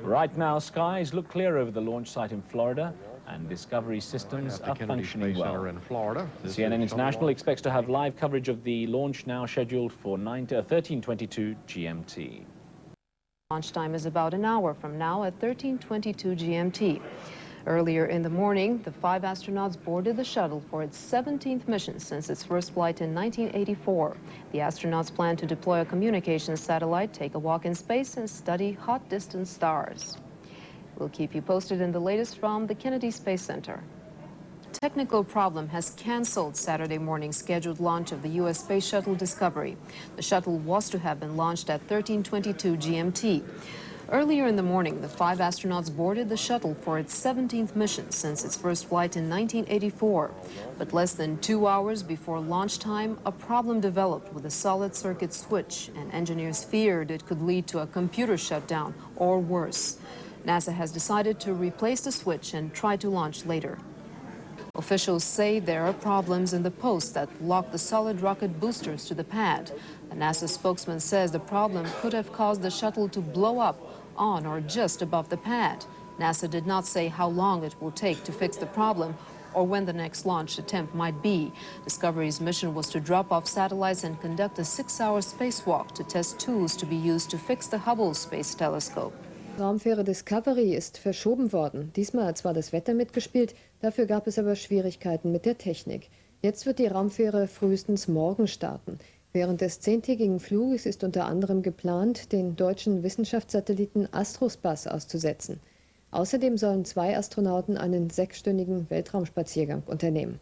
Right now, skies look clear over the launch site in Florida, and Discovery systems are functioning well. In Florida. CNN International expects to have live coverage of the launch now scheduled for 13:22 GMT. Launch time is about an hour from now at 13:22 GMT. Earlier in the morning, the 5 astronauts boarded the shuttle for its 17th mission since its first flight in 1984. The astronauts plan to deploy a communications satellite, take a walk in space, and study hot distant stars. We'll keep you posted in the latest from the Kennedy Space Center. A technical problem has canceled Saturday morning's scheduled launch of the U.S. Space Shuttle Discovery. The shuttle was to have been launched at 13:22 GMT. Earlier in the morning, the 5 astronauts boarded the shuttle for its 17th mission since its first flight in 1984. But less than 2 hours before launch time, a problem developed with a solid circuit switch, and engineers feared it could lead to a computer shutdown or worse. NASA has decided to replace the switch and try to launch later. Officials say there are problems in the post that lock the solid rocket boosters to the pad. A NASA spokesman says the problem could have caused the shuttle to blow up on or just above the pad. NASA did not say how long it will take to fix the problem or when the next launch attempt might be. Discovery's mission was to drop off satellites and conduct a 6-hour spacewalk to test tools to be used to fix the Hubble Space Telescope. Raumfähre Discovery ist verschoben worden. Diesmal hat zwar das Wetter mitgespielt, dafür gab es aber Schwierigkeiten mit der Technik. Jetzt wird die Raumfähre frühestens morgen starten. Während des 10-tägigen Fluges ist unter anderem geplant, den deutschen Wissenschaftssatelliten Astrospace auszusetzen. Außerdem sollen 2 Astronauten einen 6-stündigen Weltraumspaziergang unternehmen.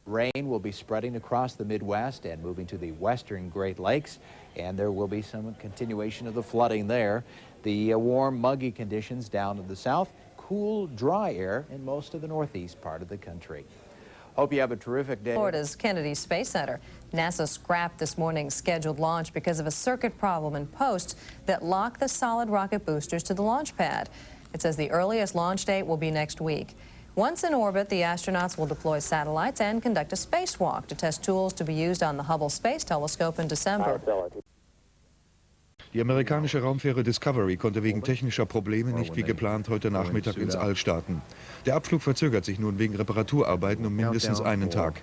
Rain will be spreading across the Midwest and moving to the western Great Lakes, and there will be some continuation of the flooding there. The warm, muggy conditions down to the south, cool, dry air in most of the northeast part of the country. Hope you have a terrific day. Florida's Kennedy Space Center. NASA scrapped this morning's scheduled launch because of a circuit problem in posts that lock the solid rocket boosters to the launch pad. It says the earliest launch date will be next week. Once in orbit, the astronauts will deploy satellites and conduct a spacewalk to test tools to be used on the Hubble Space Telescope in December. Die amerikanische Raumfähre Discovery konnte wegen technischer Probleme nicht wie geplant heute Nachmittag ins All starten. Der Abflug verzögert sich nun wegen Reparaturarbeiten um mindestens einen Tag.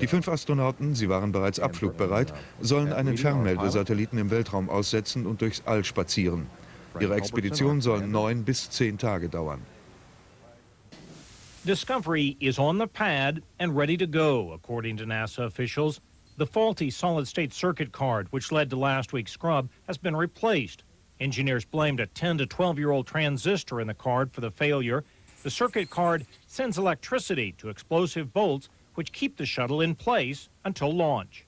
Die 5 Astronauten, sie waren bereits abflugbereit, sollen einen Fernmeldesatelliten im Weltraum aussetzen und durchs All spazieren. Ihre Expedition soll 9 bis 10 Tage dauern. Discovery is on the pad and ready to go, according to NASA officials. The faulty solid-state circuit card, which led to last week's scrub, has been replaced. Engineers blamed a 10 to 12-year-old transistor in the card for the failure. The circuit card sends electricity to explosive bolts, which keep the shuttle in place until launch.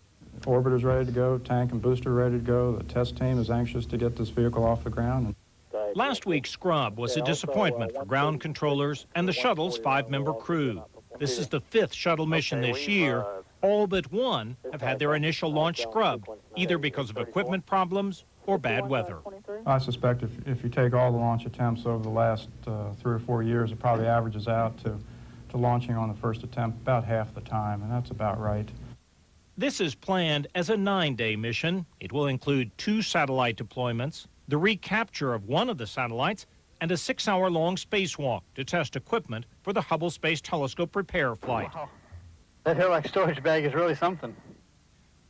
Orbiter's ready to go, tank and booster ready to go. The test team is anxious to get this vehicle off the ground. Last week's scrub was a disappointment for ground controllers and the shuttle's 5-member crew. This is the 5th shuttle mission this year. All but one have had their initial launch scrubbed, either because of equipment problems or bad weather. I suspect if you take all the launch attempts over the last 3 or 4 years, it probably averages out to launching on the first attempt about half the time, and that's about right. This is planned as a 9-day mission. It will include 2 satellite deployments, the recapture of one of the satellites, and a 6-hour-long spacewalk to test equipment for the Hubble Space Telescope repair flight. Wow. That hair-like storage bag is really something.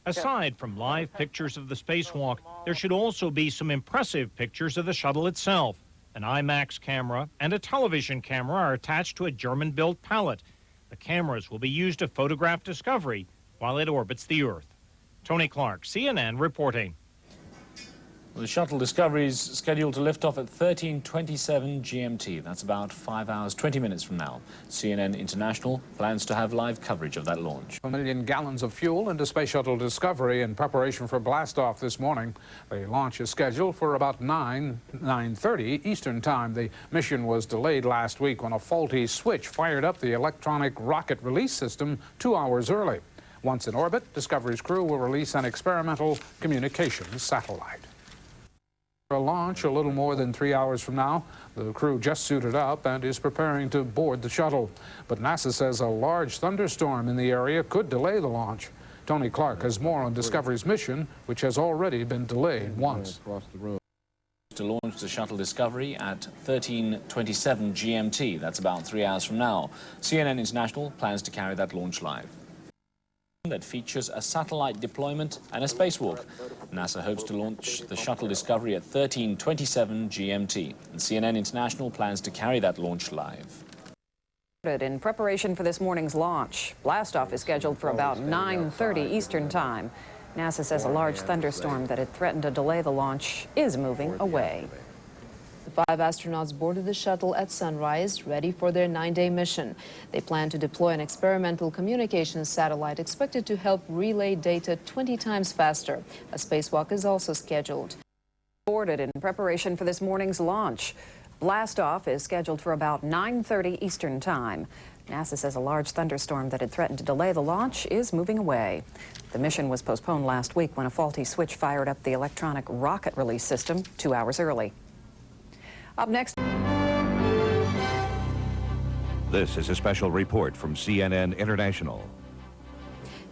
Aside from live pictures of the spacewalk, there should also be some impressive pictures of the shuttle itself. An IMAX camera and a television camera are attached to a German-built pallet. The cameras will be used to photograph Discovery while it orbits the Earth. Tony Clark, CNN, reporting. Well, the shuttle Discovery is scheduled to lift off at 13:27 GMT. That's about 5 hours, 20 minutes from now. CNN International plans to have live coverage of that launch. 1 million gallons of fuel into Space Shuttle Discovery in preparation for blastoff this morning. The launch is scheduled for about 9:30 Eastern Time. The mission was delayed last week when a faulty switch fired up the electronic rocket release system 2 hours early. Once in orbit, Discovery's crew will release an experimental communications satellite. A launch a little more than 3 hours from now. The crew just suited up and is preparing to board the shuttle. But NASA says a large thunderstorm in the area could delay the launch. Tony Clark has more on Discovery's mission, which has already been delayed once. to launch the Shuttle Discovery at 13:27 GMT. That's about 3 hours from now. CNN International plans to carry that launch live. That features a satellite deployment and a spacewalk. NASA hopes to launch the Shuttle Discovery at 13:27 GMT. And CNN International plans to carry that launch live. In preparation for this morning's launch, blastoff is scheduled for about 9:30 Eastern Time. NASA says a large thunderstorm that had threatened to delay the launch is moving away. The 5 astronauts boarded the shuttle at sunrise, ready for their 9-day mission. They plan to deploy an experimental communications satellite expected to help relay data 20 times faster. A spacewalk is also scheduled. Boarded in preparation for this morning's launch. Blastoff is scheduled for about 9:30 Eastern Time. NASA says a large thunderstorm that had threatened to delay the launch is moving away. The mission was postponed last week when a faulty switch fired up the electronic rocket release system 2 hours early. Up next. This is a special report from CNN International.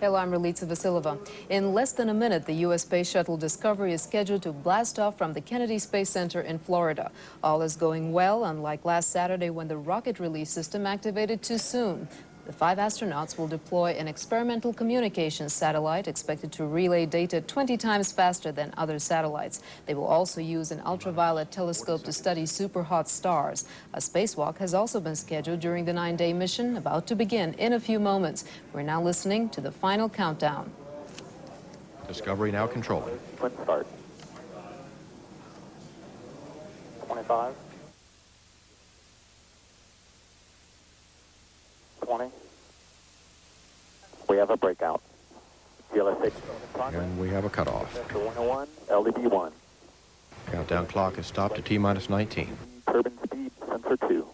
Hello, I'm Relitsa Vasilova. In less than a minute, the U.S. Space Shuttle Discovery is scheduled to blast off from the Kennedy Space Center in Florida. All is going well, unlike last Saturday when the rocket release system activated too soon. The 5 astronauts will deploy an experimental communications satellite expected to relay data 20 times faster than other satellites. They will also use an ultraviolet telescope to study superhot stars. A spacewalk has also been scheduled during the 9-day mission, about to begin in a few moments. We're now listening to the final countdown. Discovery now controlling. Quick start. 25. 20. We have a breakout. GLS-6. And we have a cutoff. 101, LDB-1. Countdown clock is stopped at T-minus 19. Turbine speed, sensor 2.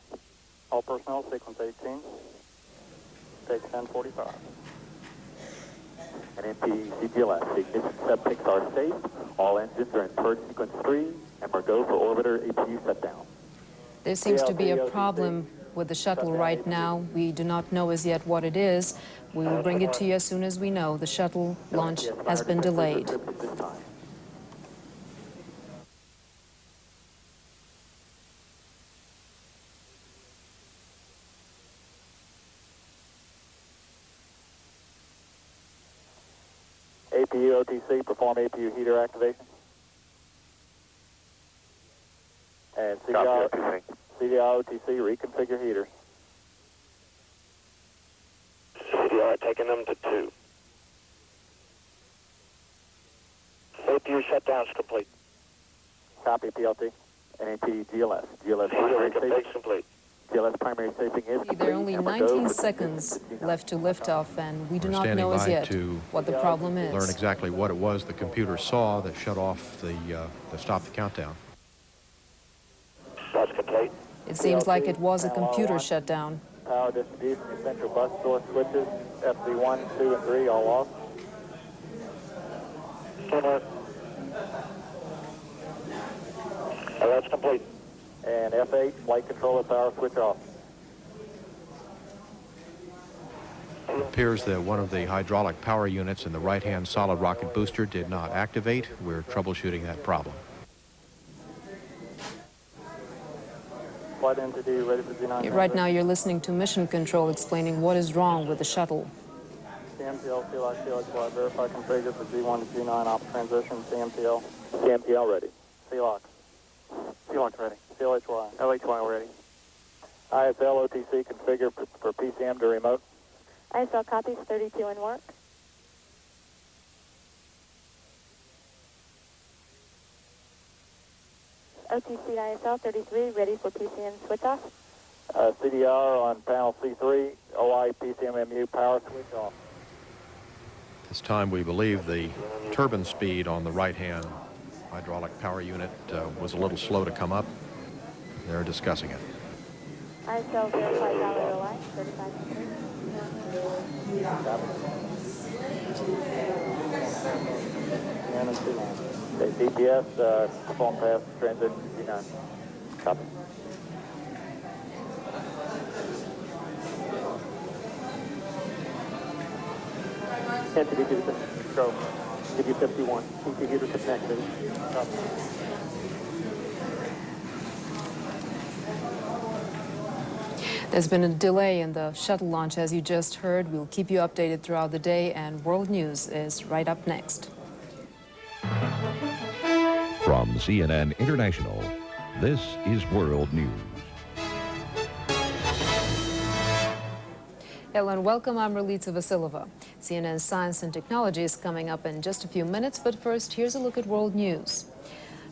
All personnel, sequence 18. Take 1045. And NP CGLS, the ignition subticks are safe. All engines are in purge sequence 3, and we're go for orbiter APU shutdown. There seems to be a problem with the shuttle right now. We do not know as yet what it is. We will bring it to you as soon as we know. The shuttle launch has been delayed. APU OTC, perform APU heater activation. And CDR OTC, reconfigure heaters. CDR taking them to 2. APU shutdown's complete. Copy PLT. NAP GLS. GLS primary safety. Complete. GLS primary safety is complete. There are only 19 seconds left to liftoff, and we do not know as yet what the problem is. Learn exactly what it was the computer saw that shut off the stop the countdown. That's complete. It seems like it was a computer shutdown. Power distribution, essential bus source switches, FC1, 2, and 3, all off. That's complete. And F8, flight controller power switch off. It appears that one of the hydraulic power units in the right-hand solid rocket booster did not activate. We're troubleshooting that problem. Flight entity ready for Z9. Right now you're listening to Mission Control explaining what is wrong with the shuttle. CMTL, CLOX, verify configure for Z1 to Z9 op transition, CMTL. CMTL ready. CLOX. CLOX ready. CLHY. LHY ready. ISL OTC configure for PCM to remote. ISL copies 32 in work. OTC ISL 33 ready for PCM switch off. CDR on panel C3, OI PCMMU power switch off. This time we believe the turbine speed on the right-hand hydraulic power unit was a little slow to come up. They're discussing it. ISL verify valid OI 35. Okay, DPS, perform pass transition C9. Copy. Entity to the control. DP-51. CT heater connected. Copy. There's been a delay in the shuttle launch, as you just heard. We'll keep you updated throughout the day, and World News is right up next. From CNN International, this is World News. Hello and welcome. I'm Relitsa Vasilova. CNN's Science and Technology is coming up in just a few minutes, but first, here's a look at world news.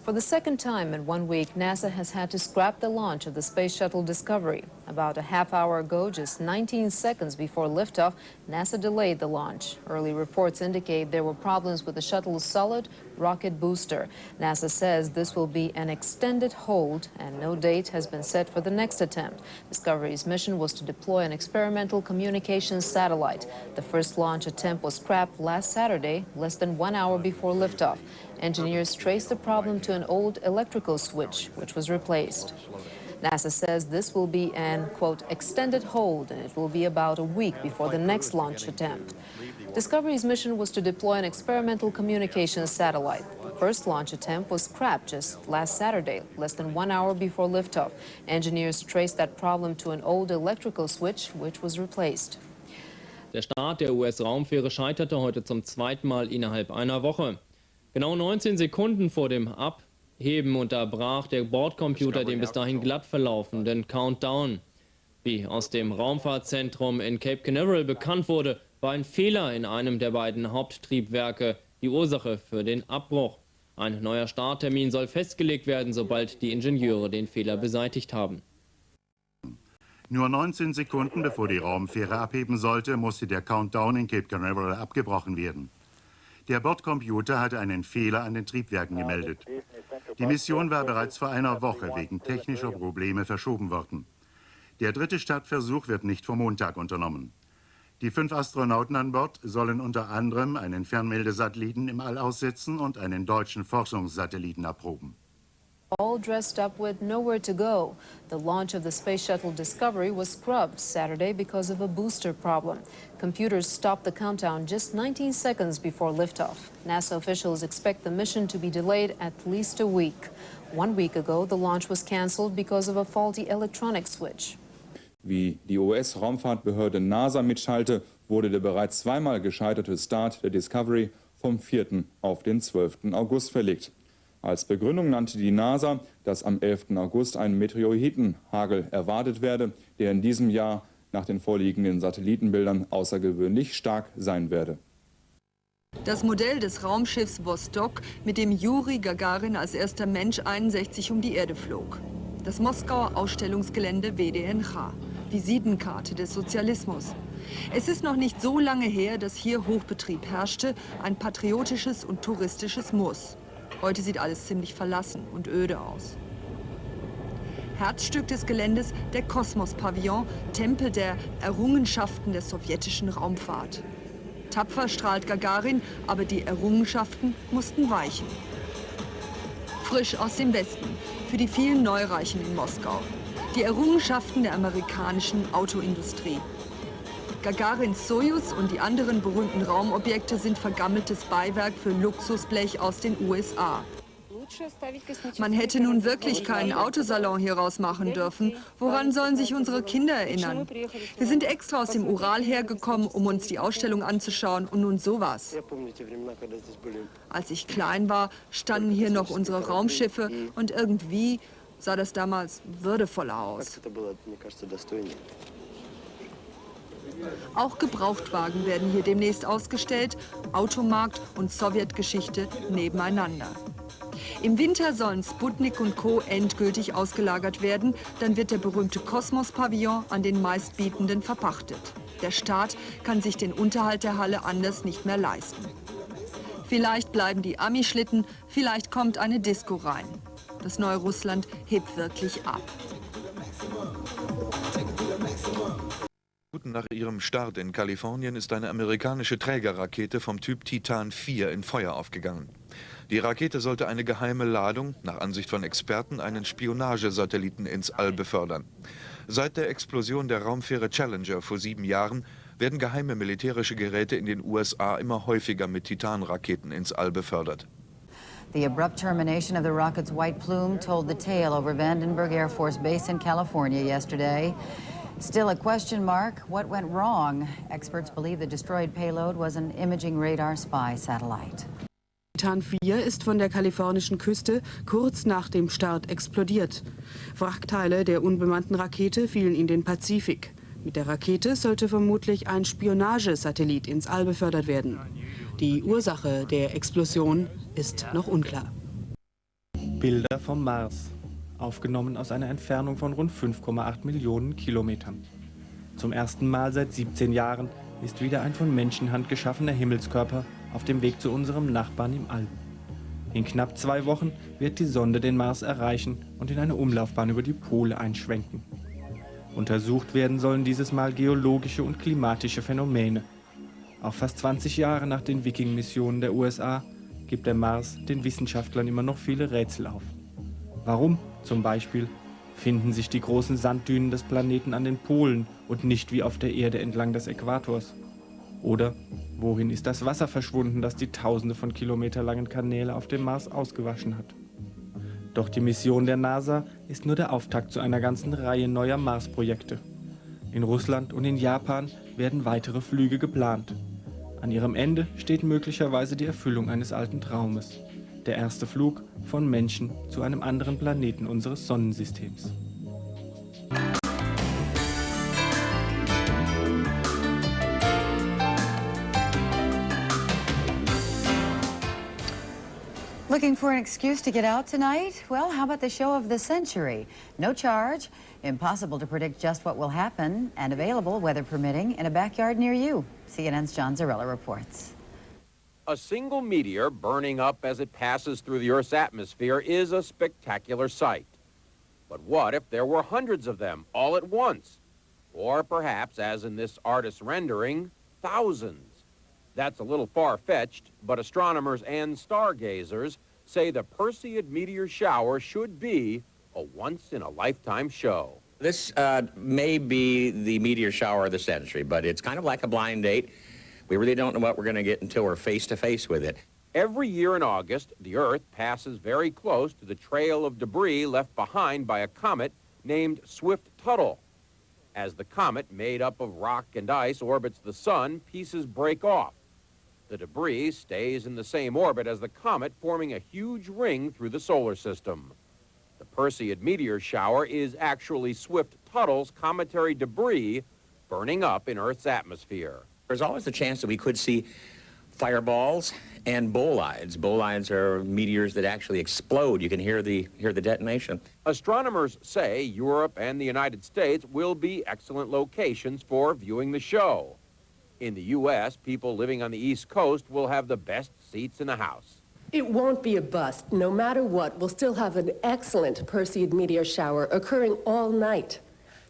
For the second time in 1 week, NASA has had to scrap the launch of the Space Shuttle Discovery. About a half hour ago, just 19 seconds before liftoff, NASA delayed the launch. Early reports indicate there were problems with the shuttle's solid rocket booster. NASA says this will be an extended hold, and no date has been set for the next attempt. Discovery's mission was to deploy an experimental communications satellite. The first launch attempt was scrapped last Saturday, less than 1 hour before liftoff. Engineers traced the problem to an old electrical switch, which was replaced. NASA says this will be an, quote, extended hold, and it will be about a week before the next launch attempt. Discovery's mission was to deploy an experimental communications satellite. The first launch attempt was scrapped just last Saturday, less than 1 hour before liftoff. Engineers traced that problem to an old electrical switch, which was replaced. Der Start der US-Raumfähre scheiterte heute zum zweiten Mal innerhalb einer Woche. Genau 19 Sekunden vor dem Abheben unterbrach der Bordcomputer den bis dahin glatt verlaufenden Countdown. Wie aus dem Raumfahrtzentrum in Cape Canaveral bekannt wurde, war ein Fehler in einem der beiden Haupttriebwerke die Ursache für den Abbruch. Ein neuer Starttermin soll festgelegt werden, sobald die Ingenieure den Fehler beseitigt haben. Nur 19 Sekunden bevor die Raumfähre abheben sollte, musste der Countdown in Cape Canaveral abgebrochen werden. Der Bordcomputer hatte einen Fehler an den Triebwerken gemeldet. Die Mission war bereits vor einer Woche wegen technischer Probleme verschoben worden. Der dritte Startversuch wird nicht vor Montag unternommen. Die 5 Astronauten an Bord sollen unter anderem einen Fernmeldesatelliten im All aussetzen und einen deutschen Forschungssatelliten erproben. All dressed up with nowhere to go. The launch of the Space Shuttle Discovery was scrubbed Saturday because of a booster problem. Computers stopped the countdown just 19 seconds before liftoff. NASA officials expect the mission to be delayed at least a week. 1 week ago, the launch was canceled because of a faulty electronic switch. Wie die US-Raumfahrtbehörde NASA mitteilte, wurde der bereits zweimal gescheiterte Start der Discovery vom 4. auf den 12. August verlegt. Als Begründung nannte die NASA, dass am 11. August ein Meteoritenhagel erwartet werde, der in diesem Jahr nach den vorliegenden Satellitenbildern außergewöhnlich stark sein werde. Das Modell des Raumschiffs Vostok, mit dem Juri Gagarin als erster Mensch 61 um die Erde flog. Das Moskauer Ausstellungsgelände WDNH, Visitenkarte des Sozialismus. Es ist noch nicht so lange her, dass hier Hochbetrieb herrschte, ein patriotisches und touristisches Muss. Heute sieht alles ziemlich verlassen und öde aus. Herzstück des Geländes der Kosmos-Pavillon, Tempel der Errungenschaften der sowjetischen Raumfahrt. Tapfer strahlt Gagarin, aber die Errungenschaften mussten weichen. Frisch aus dem Westen, für die vielen Neureichen in Moskau. Die Errungenschaften der amerikanischen Autoindustrie. Gagarins Sojus und die anderen berühmten Raumobjekte sind vergammeltes Beiwerk für Luxusblech aus den USA. Man hätte nun wirklich keinen Autosalon hieraus machen dürfen. Woran sollen sich unsere Kinder erinnern? Wir sind extra aus dem Ural hergekommen, um uns die Ausstellung anzuschauen, und nun sowas. Als ich klein war, standen hier noch unsere Raumschiffe und irgendwie sah das damals würdevoller aus. Auch Gebrauchtwagen werden hier demnächst ausgestellt, Automarkt und Sowjetgeschichte nebeneinander. Im Winter sollen Sputnik und Co. endgültig ausgelagert werden, dann wird der berühmte Kosmos-Pavillon an den Meistbietenden verpachtet. Der Staat kann sich den Unterhalt der Halle anders nicht mehr leisten. Vielleicht bleiben die Ami-Schlitten, vielleicht kommt eine Disco rein. Das neue Russland hebt wirklich ab. Nach ihrem Start in Kalifornien ist eine amerikanische Trägerrakete vom Typ Titan IV in Feuer aufgegangen. Die Rakete sollte eine geheime Ladung, nach Ansicht von Experten, einen Spionagesatelliten ins All befördern. Seit der Explosion der Raumfähre Challenger vor 7 Jahren werden geheime militärische Geräte in den USA immer häufiger mit Titanraketen ins All befördert. The abrupt termination of the rocket's white plume told the tale over Vandenberg Air Force Base in California yesterday. Still a question mark. What went wrong? Experts believe the destroyed payload was an imaging radar spy satellite. Titan 4 ist von der kalifornischen Küste kurz nach dem Start explodiert. Wrackteile der unbemannten Rakete fielen in den Pazifik. Mit der Rakete sollte vermutlich ein Spionagesatellit ins All befördert werden. Die Ursache der Explosion ist noch unklar. Bilder vom Mars, aufgenommen aus einer Entfernung von rund 5,8 Millionen Kilometern. Zum ersten Mal seit 17 Jahren ist wieder ein von Menschenhand geschaffener Himmelskörper auf dem Weg zu unserem Nachbarn im All. In knapp 2 Wochen wird die Sonde den Mars erreichen und in eine Umlaufbahn über die Pole einschwenken. Untersucht werden sollen dieses Mal geologische und klimatische Phänomene. Auch fast 20 Jahre nach den Viking-Missionen der USA gibt der Mars den Wissenschaftlern immer noch viele Rätsel auf. Warum, zum Beispiel, finden sich die großen Sanddünen des Planeten an den Polen und nicht wie auf der Erde entlang des Äquators? Oder wohin ist das Wasser verschwunden, das die Tausende von kilometerlangen Kanäle auf dem Mars ausgewaschen hat? Doch die Mission der NASA ist nur der Auftakt zu einer ganzen Reihe neuer Mars-Projekte. In Russland und in Japan werden weitere Flüge geplant. An ihrem Ende steht möglicherweise die Erfüllung eines alten Traumes. Der erste Flug von Menschen zu einem anderen Planeten unseres Sonnensystems. Looking for an excuse to get out tonight? Well, how about the show of the century? No charge, impossible to predict just what will happen, and available, weather permitting, in a backyard near you. CNN's John Zarella reports. A single meteor burning up as it passes through the Earth's atmosphere is a spectacular sight. But what if there were hundreds of them all at once? Or perhaps, as in this artist's rendering, thousands. That's a little far-fetched, but astronomers and stargazers say the Perseid meteor shower should be a once-in-a-lifetime show. This may be the meteor shower of the century, but it's kind of like a blind date. We really don't know what we're going to get until we're face-to-face with it. Every year in August, the Earth passes very close to the trail of debris left behind by a comet named Swift-Tuttle. As the comet, made up of rock and ice, orbits the sun, pieces break off. The debris stays in the same orbit as the comet, forming a huge ring through the solar system. The Perseid meteor shower is actually Swift-Tuttle's cometary debris burning up in Earth's atmosphere. There's always the chance that we could see fireballs and bolides. Bolides are meteors that actually explode. You can hear the detonation. Astronomers say Europe and the United States will be excellent locations for viewing the show. In the U.S., people living on the East Coast will have the best seats in the house. It won't be a bust. No matter what, we'll still have an excellent Perseid meteor shower occurring all night.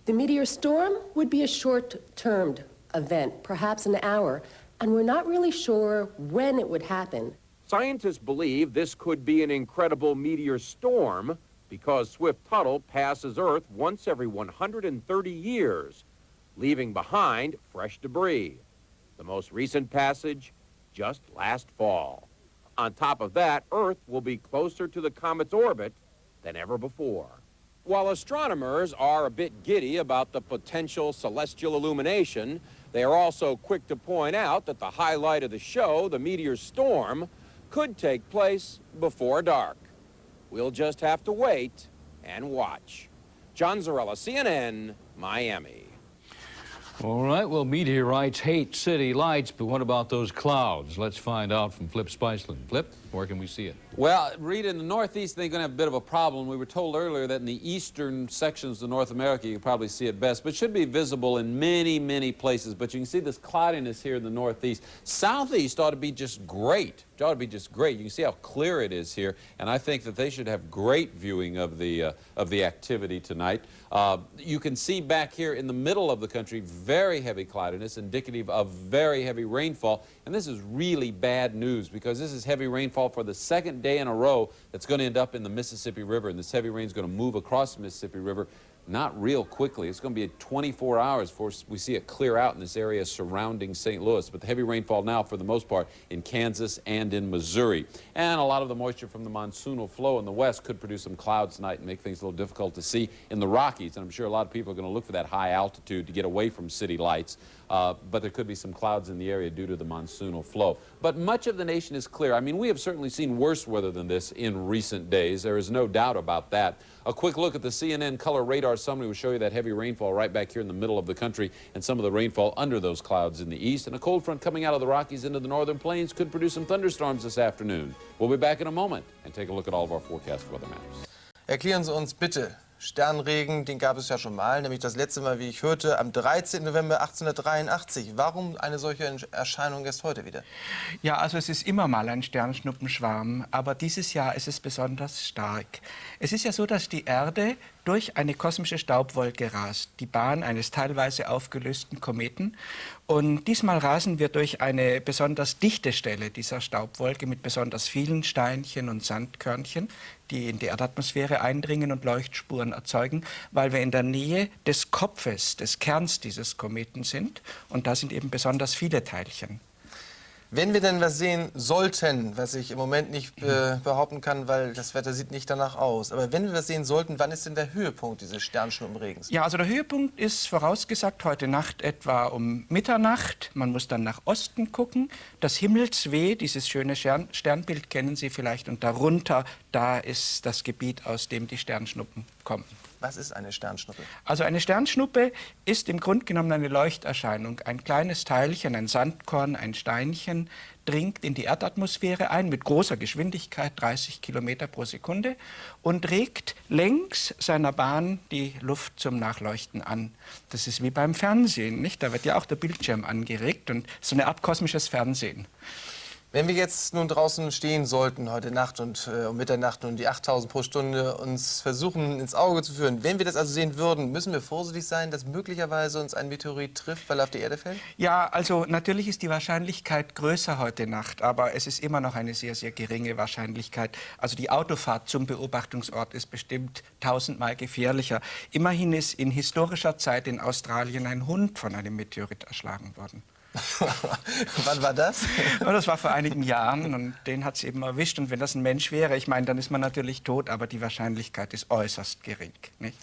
The meteor storm would be a short-termed event, perhaps an hour, and we're not really sure when it would happen. Scientists believe this could be an incredible meteor storm because Swift-Tuttle passes Earth once every 130 years, leaving behind fresh debris. The most recent passage just last fall. On top of that, Earth will be closer to the comet's orbit than ever before. While astronomers are a bit giddy about the potential celestial illumination, they are also quick to point out that the highlight of the show, the meteor storm, could take place before dark. We'll just have to wait and watch. John Zarella, CNN, Miami. All right, well, meteorites hate city lights, but what about those clouds? Let's find out from Flip Spiceland. Flip, where can we see it? Well, Reed, in the Northeast, they're going to have a bit of a problem. We were told earlier that in the eastern sections of North America, you can probably see it best, but it should be visible in many, many places. But you can see this cloudiness here in the Northeast. Southeast ought to be just great. It ought to be just great. You can see how clear it is here, and I think that they should have great viewing of the activity tonight. You can see back here in the middle of the country very heavy cloudiness, indicative of very heavy rainfall. And this is really bad news because this is heavy rainfall for the second day in a row that's going to end up in the Mississippi River. And this heavy rain is going to move across the Mississippi River. not real quickly. It's going to be 24 hours before we see it clear out in this area surrounding St. Louis. But the heavy rainfall now, for the most part, in Kansas and in Missouri. And a lot of the moisture from the monsoonal flow in the west could produce some clouds tonight and make things a little difficult to see in the Rockies. And I'm sure a lot of people are going to look for that high altitude to get away from city lights. But there could be some clouds in the area due to the monsoonal flow. But much of the nation is clear. I mean, we have certainly seen worse weather than this in recent days. There is no doubt about that. A quick look at the CNN color radar summary will show you that heavy rainfall right back here in the middle of the country and some of the rainfall under those clouds in the east. And a cold front coming out of the Rockies into the northern plains could produce some thunderstorms this afternoon. We'll be back in a moment and take a look at all of our forecast weather maps. Erklären Sie uns bitte, Sternregen, den gab es ja schon mal, nämlich das letzte Mal, wie ich hörte, am 13. November 1883. Warum eine solche Erscheinung erst heute wieder? Ja, also es ist immer mal ein Sternschnuppenschwarm, aber dieses Jahr ist es besonders stark. Es ist ja so, dass die Erde durch eine kosmische Staubwolke rast, die Bahn eines teilweise aufgelösten Kometen. Und diesmal rasen wir durch eine besonders dichte Stelle dieser Staubwolke mit besonders vielen Steinchen und Sandkörnchen, die in die Erdatmosphäre eindringen und Leuchtspuren erzeugen, weil wir in der Nähe des Kopfes, des Kerns dieses Kometen sind. Und da sind eben besonders viele Teilchen. Wenn wir denn was sehen sollten, was ich im Moment nicht behaupten kann, weil das Wetter sieht nicht danach aus, aber wenn wir was sehen sollten, wann ist denn der Höhepunkt dieses Sternschnuppenregens? Ja, also der Höhepunkt ist vorausgesagt heute Nacht etwa um Mitternacht. Man muss dann nach Osten gucken. Das Himmelsweh, dieses schöne Sternbild kennen Sie vielleicht. Und darunter, da ist das Gebiet, aus dem die Sternschnuppen kommen. Was ist eine Sternschnuppe? Also eine Sternschnuppe ist im Grunde genommen eine Leuchterscheinung. Ein kleines Teilchen, ein Sandkorn, ein Steinchen dringt in die Erdatmosphäre ein mit großer Geschwindigkeit, 30 Kilometer pro Sekunde, und regt längs seiner Bahn die Luft zum Nachleuchten an. Das ist wie beim Fernsehen, nicht? Da wird ja auch der Bildschirm angeregt und so eine Art kosmisches Fernsehen. Wenn wir jetzt nun draußen stehen sollten, heute Nacht und um Mitternacht und die 8000 pro Stunde uns versuchen ins Auge zu führen, wenn wir das also sehen würden, müssen wir vorsichtig sein, dass möglicherweise uns ein Meteorit trifft, weil er auf die Erde fällt? Ja, also natürlich ist die Wahrscheinlichkeit größer heute Nacht, aber es ist immer noch eine sehr, sehr geringe Wahrscheinlichkeit. Also die Autofahrt zum Beobachtungsort ist bestimmt 1000-mal gefährlicher. Immerhin ist in historischer Zeit in Australien ein Hund von einem Meteorit erschlagen worden. Wann war das? Das war vor einigen Jahren und den hat es eben erwischt. Und wenn das ein Mensch wäre, ich meine, dann ist man natürlich tot, aber die Wahrscheinlichkeit ist äußerst gering. Nicht?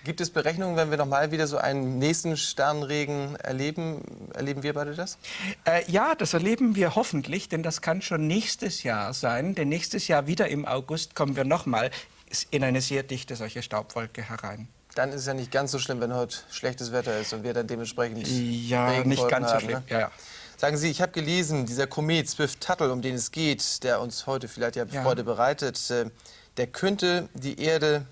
Gibt es Berechnungen, wenn wir noch mal wieder so einen nächsten Sternregen erleben? Erleben wir beide das? Ja, das erleben wir hoffentlich, denn das kann schon nächstes Jahr sein. Denn nächstes Jahr wieder im August kommen wir noch mal in eine sehr dichte solche Staubwolke herein. Dann ist es ja nicht ganz so schlimm, wenn heute schlechtes Wetter ist und wir dann dementsprechend nicht ganz so schlimm. Ja, ja. Sagen Sie, ich habe gelesen, dieser Komet Swift-Tuttle, um den es geht, der uns heute vielleicht ja Freude bereitet, der könnte die Erde,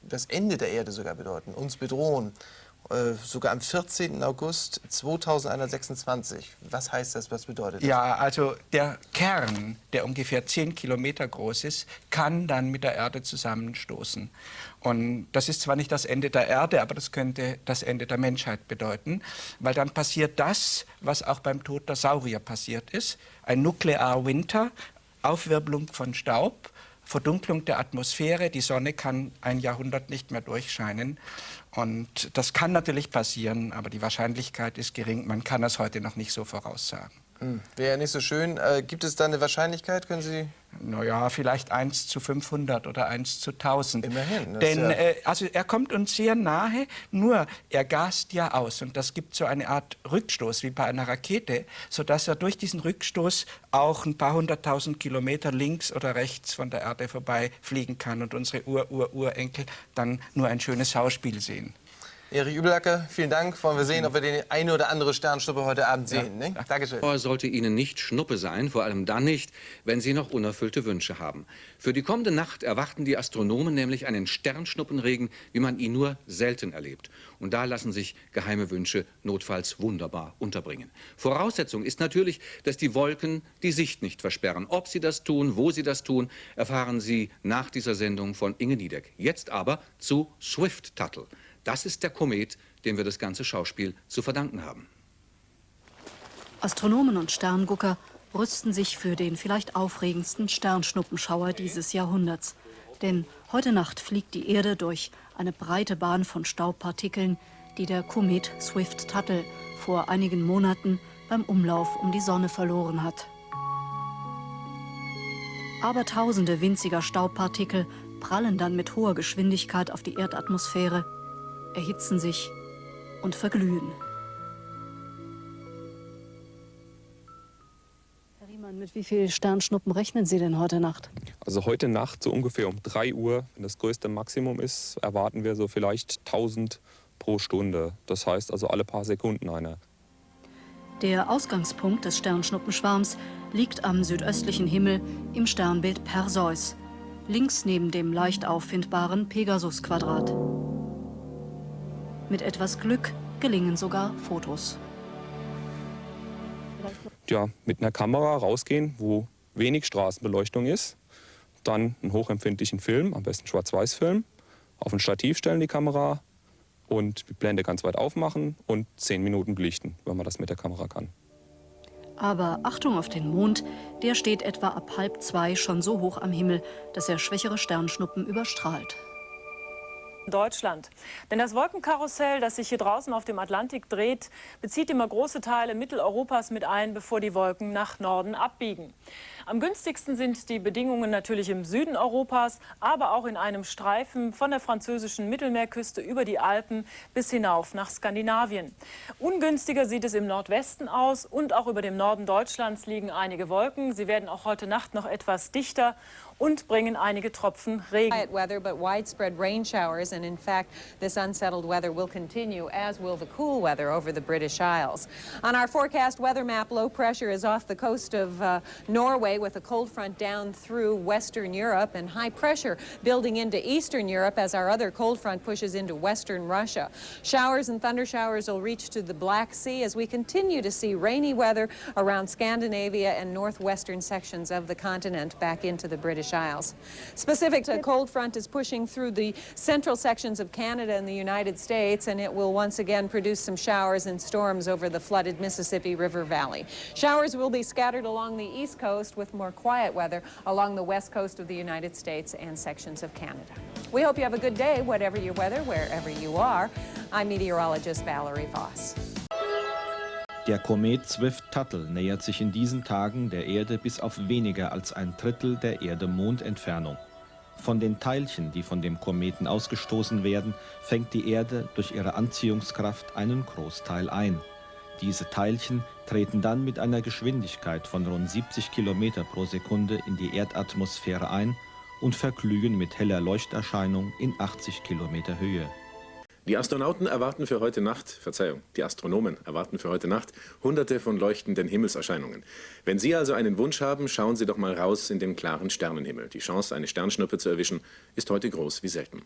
das Ende der Erde sogar bedeuten, uns bedrohen. Sogar am 14. August 2126. Was heißt das, was bedeutet das? Ja, also der Kern, der ungefähr 10 Kilometer groß ist, kann dann mit der Erde zusammenstoßen. Und das ist zwar nicht das Ende der Erde, aber das könnte das Ende der Menschheit bedeuten, weil dann passiert das, was auch beim Tod der Saurier passiert ist, ein Nuklearwinter, Aufwirbelung von Staub, Verdunklung der Atmosphäre, die Sonne kann ein Jahrhundert nicht mehr durchscheinen. Und das kann natürlich passieren, aber die Wahrscheinlichkeit ist gering. Man kann das heute noch nicht so voraussagen. Wäre ja nicht so schön. Gibt es da eine Wahrscheinlichkeit? Können Sie... Naja, vielleicht 1 zu 500 oder 1 zu 1000. Immerhin. Denn also er kommt uns sehr nahe, nur er gast ja aus. Und das gibt so eine Art Rückstoß wie bei einer Rakete, sodass er durch diesen Rückstoß auch ein paar 100.000 Kilometer links oder rechts von der Erde vorbei fliegen kann und unsere Urenkel dann nur ein schönes Schauspiel sehen. Erich Übelacker, vielen Dank. Wollen wir sehen, ob wir die eine oder andere Sternschnuppe heute Abend sehen. Ne? Dankeschön. Sollte Ihnen nicht Schnuppe sein, vor allem dann nicht, wenn Sie noch unerfüllte Wünsche haben. Für die kommende Nacht erwarten die Astronomen nämlich einen Sternschnuppenregen, wie man ihn nur selten erlebt. Und da lassen sich geheime Wünsche notfalls wunderbar unterbringen. Voraussetzung ist natürlich, dass die Wolken die Sicht nicht versperren. Ob sie das tun, wo sie das tun, erfahren Sie nach dieser Sendung von Inge Niedeck. Jetzt aber zu Swift-Tuttle. Das ist der Komet, dem wir das ganze Schauspiel zu verdanken haben. Astronomen und Sterngucker rüsten sich für den vielleicht aufregendsten Sternschnuppenschauer dieses Jahrhunderts. Denn heute Nacht fliegt die Erde durch eine breite Bahn von Staubpartikeln, die der Komet Swift-Tuttle vor einigen Monaten beim Umlauf um die Sonne verloren hat. Aber tausende winziger Staubpartikel prallen dann mit hoher Geschwindigkeit auf die Erdatmosphäre, erhitzen sich und verglühen. Herr Riemann, mit wie vielen Sternschnuppen rechnen Sie denn heute Nacht? Also heute Nacht so ungefähr um 3 Uhr, wenn das größte Maximum ist, erwarten wir so vielleicht 1000 pro Stunde. Das heißt also alle paar Sekunden einer. Der Ausgangspunkt des Sternschnuppenschwarms liegt am südöstlichen Himmel im Sternbild Perseus, links neben dem leicht auffindbaren Pegasus-Quadrat. Mit etwas Glück gelingen sogar Fotos. Ja, mit einer Kamera rausgehen, wo wenig Straßenbeleuchtung ist, dann einen hochempfindlichen Film, am besten Schwarz-Weiß-Film, auf ein Stativ stellen die Kamera und die Blende ganz weit aufmachen und 10 Minuten belichten, wenn man das mit der Kamera kann. Aber Achtung auf den Mond, der steht etwa ab 1:30 schon so hoch am Himmel, dass er schwächere Sternschnuppen überstrahlt. Deutschland. Denn das Wolkenkarussell, das sich hier draußen auf dem Atlantik dreht, bezieht immer große Teile Mitteleuropas mit ein, bevor die Wolken nach Norden abbiegen. Am günstigsten sind die Bedingungen natürlich im Süden Europas, aber auch in einem Streifen von der französischen Mittelmeerküste über die Alpen bis hinauf nach Skandinavien. Ungünstiger sieht es im Nordwesten aus und auch über dem Norden Deutschlands liegen einige Wolken. Sie werden auch heute Nacht noch etwas dichter und bringen einige Tropfen Regen. Quiet weather, but widespread rain showers, and in fact, this unsettled weather will continue, as will the cool weather over the British Isles. On our forecast weather map, low pressure is off the coast of Norway with a cold front down through Western Europe, and high pressure building into Eastern Europe as our other cold front pushes into Western Russia. Showers and thunder showers will reach to the Black Sea as we continue to see rainy weather around Scandinavia and northwestern sections of the continent back into the British Isles. Specific to cold front is pushing through the central sections of Canada and the United States, and it will once again produce some showers and storms over the flooded Mississippi River Valley. Showers will be scattered along the east coast with more quiet weather along the west coast of the United States and sections of Canada. We hope you have a good day, whatever your weather, wherever you are. I'm meteorologist Valerie Voss. Der Komet Swift-Tuttle nähert sich in diesen Tagen der Erde bis auf weniger als ein Drittel der Erde-Mond-Entfernung. Von den Teilchen, die von dem Kometen ausgestoßen werden, fängt die Erde durch ihre Anziehungskraft einen Großteil ein. Diese Teilchen treten dann mit einer Geschwindigkeit von rund 70 Kilometer pro Sekunde in die Erdatmosphäre ein und verglühen mit heller Leuchterscheinung in 80 Kilometer Höhe. Die Astronauten erwarten für heute Nacht, die Astronomen erwarten für heute Nacht Hunderte von leuchtenden Himmelserscheinungen. Wenn Sie also einen Wunsch haben, schauen Sie doch mal raus in den klaren Sternenhimmel. Die Chance, eine Sternschnuppe zu erwischen, ist heute groß wie selten.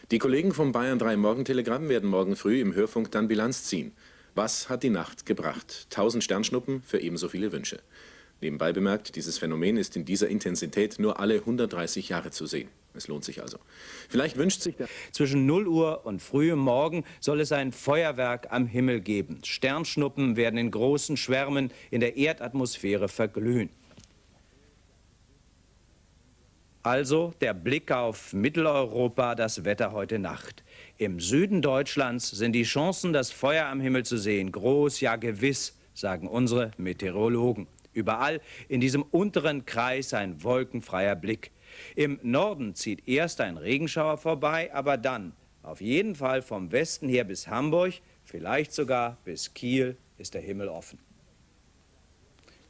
Die Kollegen vom Bayern 3 Morgentelegramm werden morgen früh im Hörfunk dann Bilanz ziehen. Was hat die Nacht gebracht? 1000 Sternschnuppen für ebenso viele Wünsche. Nebenbei bemerkt, dieses Phänomen ist in dieser Intensität nur alle 130 Jahre zu sehen. Es lohnt sich also. Vielleicht wünscht sich der... Zwischen 0 Uhr und frühem Morgen soll es ein Feuerwerk am Himmel geben. Sternschnuppen werden in großen Schwärmen in der Erdatmosphäre verglühen. Also der Blick auf Mitteleuropa, das Wetter heute Nacht. Im Süden Deutschlands sind die Chancen, das Feuer am Himmel zu sehen, groß, ja gewiss, sagen unsere Meteorologen. Überall in diesem unteren Kreis ein wolkenfreier Blick. Im Norden zieht erst ein Regenschauer vorbei, aber dann, auf jeden Fall vom Westen her bis Hamburg, vielleicht sogar bis Kiel, ist der Himmel offen.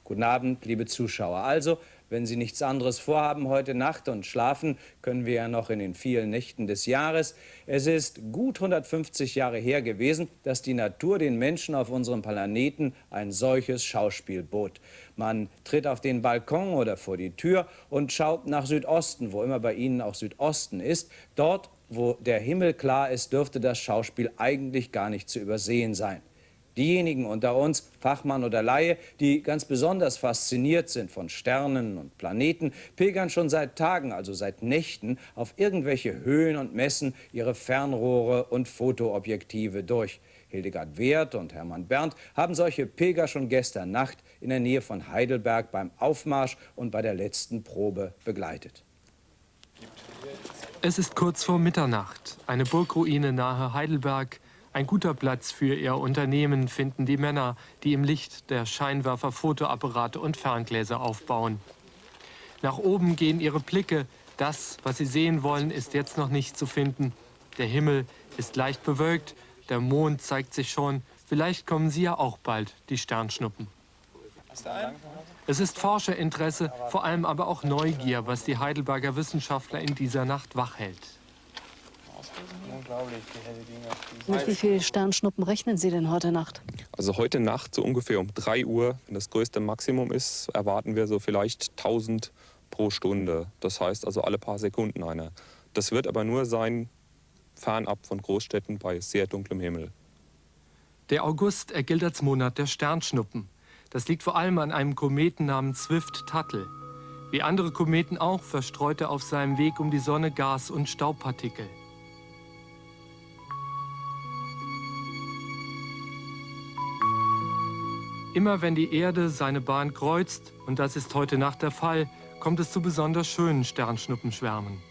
Guten Abend, liebe Zuschauer. Also, wenn Sie nichts anderes vorhaben heute Nacht und schlafen, können wir ja noch in den vielen Nächten des Jahres. Es ist gut 150 Jahre her gewesen, dass die Natur den Menschen auf unserem Planeten ein solches Schauspiel bot. Man tritt auf den Balkon oder vor die Tür und schaut nach Südosten, wo immer bei Ihnen auch Südosten ist. Dort, wo der Himmel klar ist, dürfte das Schauspiel eigentlich gar nicht zu übersehen sein. Diejenigen unter uns, Fachmann oder Laie, die ganz besonders fasziniert sind von Sternen und Planeten, pilgern schon seit Tagen, also seit Nächten, auf irgendwelche Höhen und messen ihre Fernrohre und Fotoobjektive durch. Hildegard Werth und Hermann Berndt haben solche Pilger schon gestern Nacht in der Nähe von Heidelberg beim Aufmarsch und bei der letzten Probe begleitet. Es ist kurz vor Mitternacht. Eine Burgruine nahe Heidelberg. Ein guter Platz für ihr Unternehmen finden die Männer, die im Licht der Scheinwerfer Fotoapparate und Ferngläser aufbauen. Nach oben gehen ihre Blicke. Das, was sie sehen wollen, ist jetzt noch nicht zu finden. Der Himmel ist leicht bewölkt. Der Mond zeigt sich schon. Vielleicht kommen sie ja auch bald, die Sternschnuppen. Es ist Forscherinteresse, vor allem aber auch Neugier, was die Heidelberger Wissenschaftler in dieser Nacht wach hält. Mit wie vielen Sternschnuppen rechnen Sie denn heute Nacht? Also heute Nacht so ungefähr um 3 Uhr, wenn das größte Maximum ist, erwarten wir so vielleicht 1000 pro Stunde. Das heißt also alle paar Sekunden einer. Das wird aber nur sein, fernab von Großstädten bei sehr dunklem Himmel. Der August gilt als Monat der Sternschnuppen. Das liegt vor allem an einem Kometen namens Swift-Tuttle. Wie andere Kometen auch verstreut er auf seinem Weg um die Sonne Gas- und Staubpartikel. Immer wenn die Erde seine Bahn kreuzt, und das ist heute Nacht der Fall, kommt es zu besonders schönen Sternschnuppenschwärmen.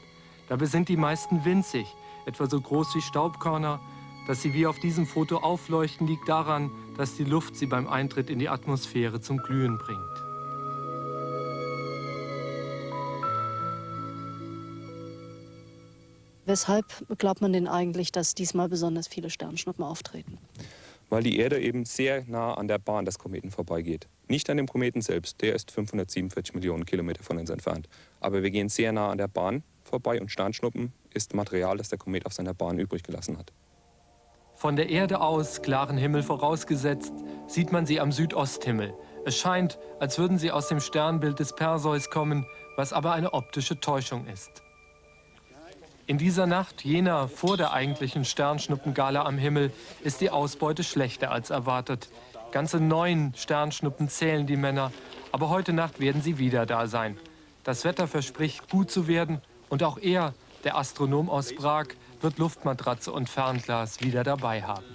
Dabei sind die meisten winzig, etwa so groß wie Staubkörner. Dass sie wie auf diesem Foto aufleuchten, liegt daran, dass die Luft sie beim Eintritt in die Atmosphäre zum Glühen bringt. Weshalb glaubt man denn eigentlich, dass diesmal besonders viele Sternschnuppen auftreten? Weil die Erde eben sehr nah an der Bahn des Kometen vorbeigeht. Nicht an dem Kometen selbst, der ist 547 Millionen Kilometer von uns entfernt. Aber wir gehen sehr nah an der Bahn vorbei und Sternschnuppen ist Material, das der Komet auf seiner Bahn übrig gelassen hat. Von der Erde aus, klaren Himmel vorausgesetzt, sieht man sie am Südosthimmel. Es scheint, als würden sie aus dem Sternbild des Perseus kommen, was aber eine optische Täuschung ist. In dieser Nacht, jener vor der eigentlichen Sternschnuppengala am Himmel, ist die Ausbeute schlechter als erwartet. Ganze 9 Sternschnuppen zählen die Männer, aber heute Nacht werden sie wieder da sein. Das Wetter verspricht gut zu werden und auch er, der Astronom aus Prag, wird Luftmatratze und Fernglas wieder dabei haben.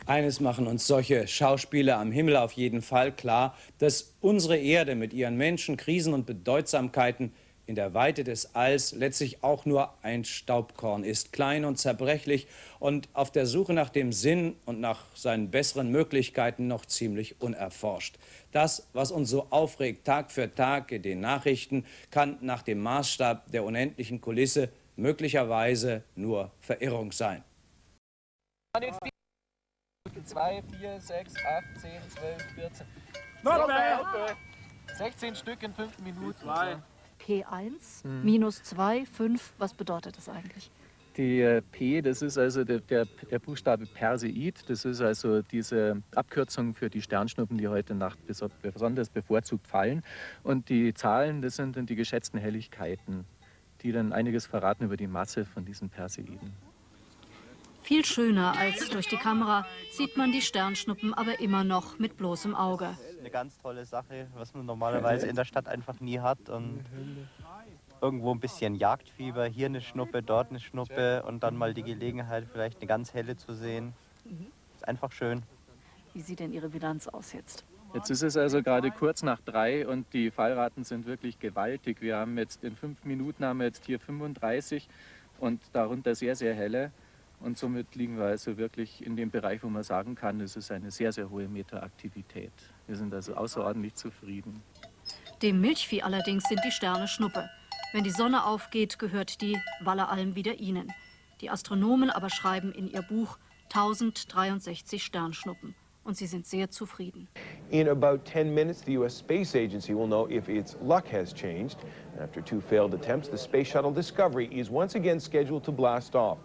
Eines machen uns solche Schauspiele am Himmel auf jeden Fall klar, dass unsere Erde mit ihren Menschen, Krisen und Bedeutsamkeiten in der Weite des Alls letztlich auch nur ein Staubkorn ist, klein und zerbrechlich und auf der Suche nach dem Sinn und nach seinen besseren Möglichkeiten noch ziemlich unerforscht. Das, was uns so aufregt Tag für Tag in den Nachrichten, kann nach dem Maßstab der unendlichen Kulisse möglicherweise nur Verirrung sein. 2, 4, 6, 8, 10, 12, 14. Snoppe! 16 Stück in 5 Minuten. P1, -2, 5, was bedeutet das eigentlich? Die P, das ist also der Buchstabe Perseid. Das ist also diese Abkürzung für die Sternschnuppen, die heute Nacht besonders bevorzugt fallen. Und die Zahlen, das sind dann die geschätzten Helligkeiten, die dann einiges verraten über die Masse von diesen Perseiden. Viel schöner als durch die Kamera sieht man die Sternschnuppen aber immer noch mit bloßem Auge. Eine ganz tolle Sache, was man normalerweise in der Stadt einfach nie hat. Und irgendwo ein bisschen Jagdfieber, hier eine Schnuppe, dort eine Schnuppe und dann mal die Gelegenheit, vielleicht eine ganz helle zu sehen. Ist einfach schön. Wie sieht denn Ihre Bilanz aus jetzt? Jetzt ist es also gerade kurz nach 3 und die Fallraten sind wirklich gewaltig. Wir haben jetzt in 5 Minuten haben wir jetzt hier 35 und darunter sehr, sehr helle. Und somit liegen wir also wirklich in dem Bereich, wo man sagen kann, es ist eine sehr, sehr hohe Meteraktivität. Wir sind also außerordentlich zufrieden. Dem Milchvieh allerdings sind die Sterne Schnuppe. Wenn die Sonne aufgeht, gehört die Walleralm wieder ihnen. Die Astronomen aber schreiben in ihr Buch 1063 Sternschnuppen. Und sie sind sehr zufrieden. In about 10 minutes, the U.S. Space Agency will know if its luck has changed. After 2 failed attempts, the Space Shuttle Discovery is once again scheduled to blast off.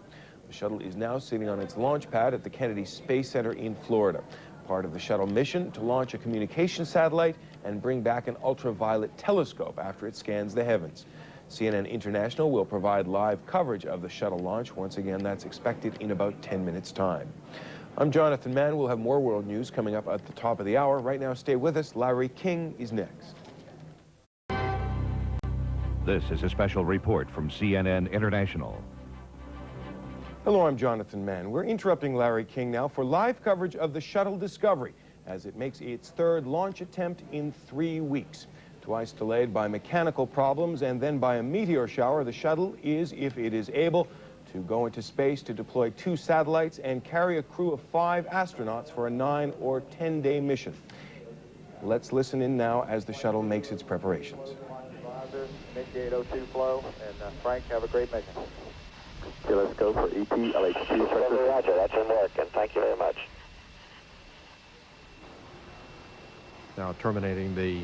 The shuttle is now sitting on its launch pad at the Kennedy Space Center in Florida. Part of the shuttle mission to launch a communication satellite and bring back an ultraviolet telescope after it scans the heavens. CNN International will provide live coverage of the shuttle launch. Once again, that's expected in about 10 minutes' time. I'm Jonathan Mann. We'll have more world news coming up at the top of the hour. Right now, stay with us. Larry King is next. This is a special report from CNN International. Hello, I'm Jonathan Mann. We're interrupting Larry King now for live coverage of the Shuttle Discovery as it makes its third launch attempt in 3 weeks. Twice delayed by mechanical problems and then by a meteor shower, the shuttle is, if it is able, to go into space to deploy 2 satellites and carry a crew of 5 astronauts for a 9 or 10-day mission. Let's listen in now as the shuttle makes its preparations. Initiate O2 flow, and Frank, have a great mission. Okay, let's go for EP, LH2. Roger, that's in work, and thank you very much. Now terminating the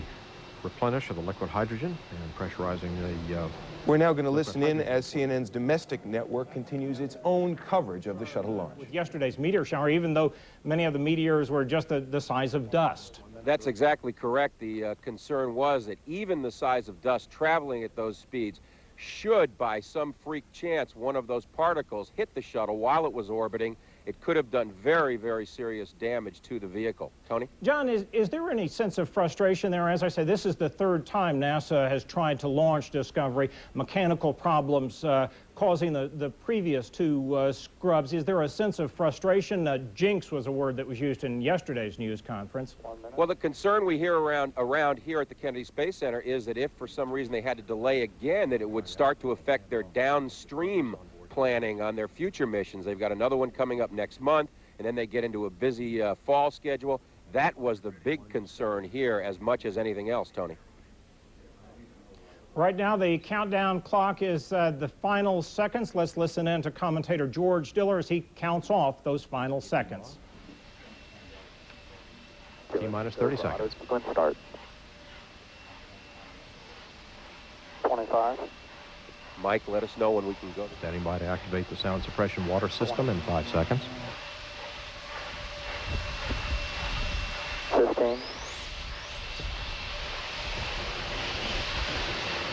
replenish of the liquid hydrogen and pressurizing the We're now going to listen in as CNN's domestic network continues its own coverage of the shuttle launch. With yesterday's meteor shower, even though many of the meteors were just the size of dust. That's exactly correct. The concern was that even the size of dust traveling at those speeds should, by some freak chance, one of those particles hit the shuttle while it was orbiting, it could have done very, very serious damage to the vehicle. Tony? John, is there any sense of frustration there? As I say, this is the third time NASA has tried to launch Discovery. Mechanical problems causing the previous 2 scrubs. Is there a sense of frustration? Jinx was a word that was used in yesterday's news conference. Well, the concern we hear around here at the Kennedy Space Center is that if for some reason they had to delay again, that it would start to affect their downstream planning on their future missions. They've got another one coming up next month, and then they get into a busy fall schedule. That was the big concern here as much as anything else, Tony. Right now, the countdown clock is the final seconds. Let's listen in to commentator George Diller as he counts off those final seconds. T-minus 30 seconds. Start. 25. Mike, let us know when we can go. Standing by to activate the sound suppression water system in 5 seconds. 15.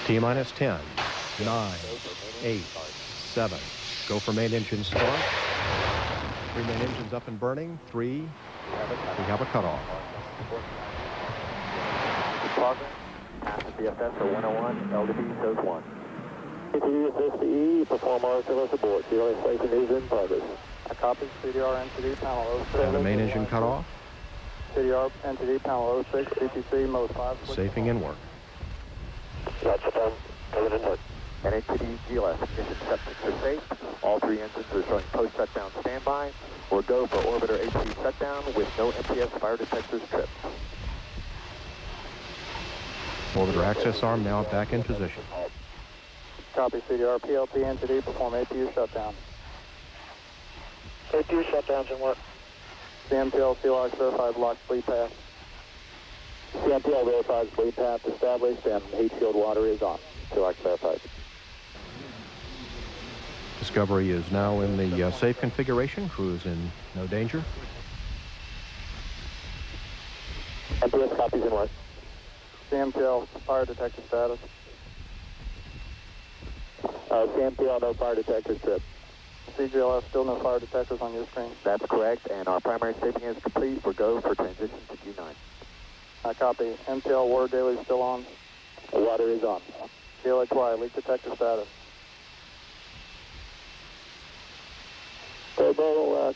T-minus 10, 9, 8, 7. Go for main engine start. 3 main engines up and burning. 3. We have a cutoff. Progress. After BFS for 101, LDB shows 1. Continue to SSE, perform our service aboard. CDR station is in progress. I copy CDR NTD panel 06. And the main engine cutoff. CDR NTD panel 06, CTC mode 5. Safing in work. That's done. Evident work. NHTD GLS mission acceptance for safe. All 3 engines are showing post-shutdown standby. We'll go for orbiter HC shutdown with no MPS fire detectors tripped. Orbiter access arm now back in position. Copy CDR PLT NTD, perform APU shutdown. APU shutdowns in work. CMPL CLOX verified lock bleed path. CMPL verifies bleed path established and heat shield water is on. CLOX verified. Discovery is now in the safe configuration. Crew is in no danger. MPS copies in work. CMPL fire detector status. CMPL no fire detectors trip. CGLS still no fire detectors on your screen. That's correct, and our primary safing is complete. We're go for transition to G9. I copy. MPL water daily is still on. The water is on. CLHY leak detector status. Turbo,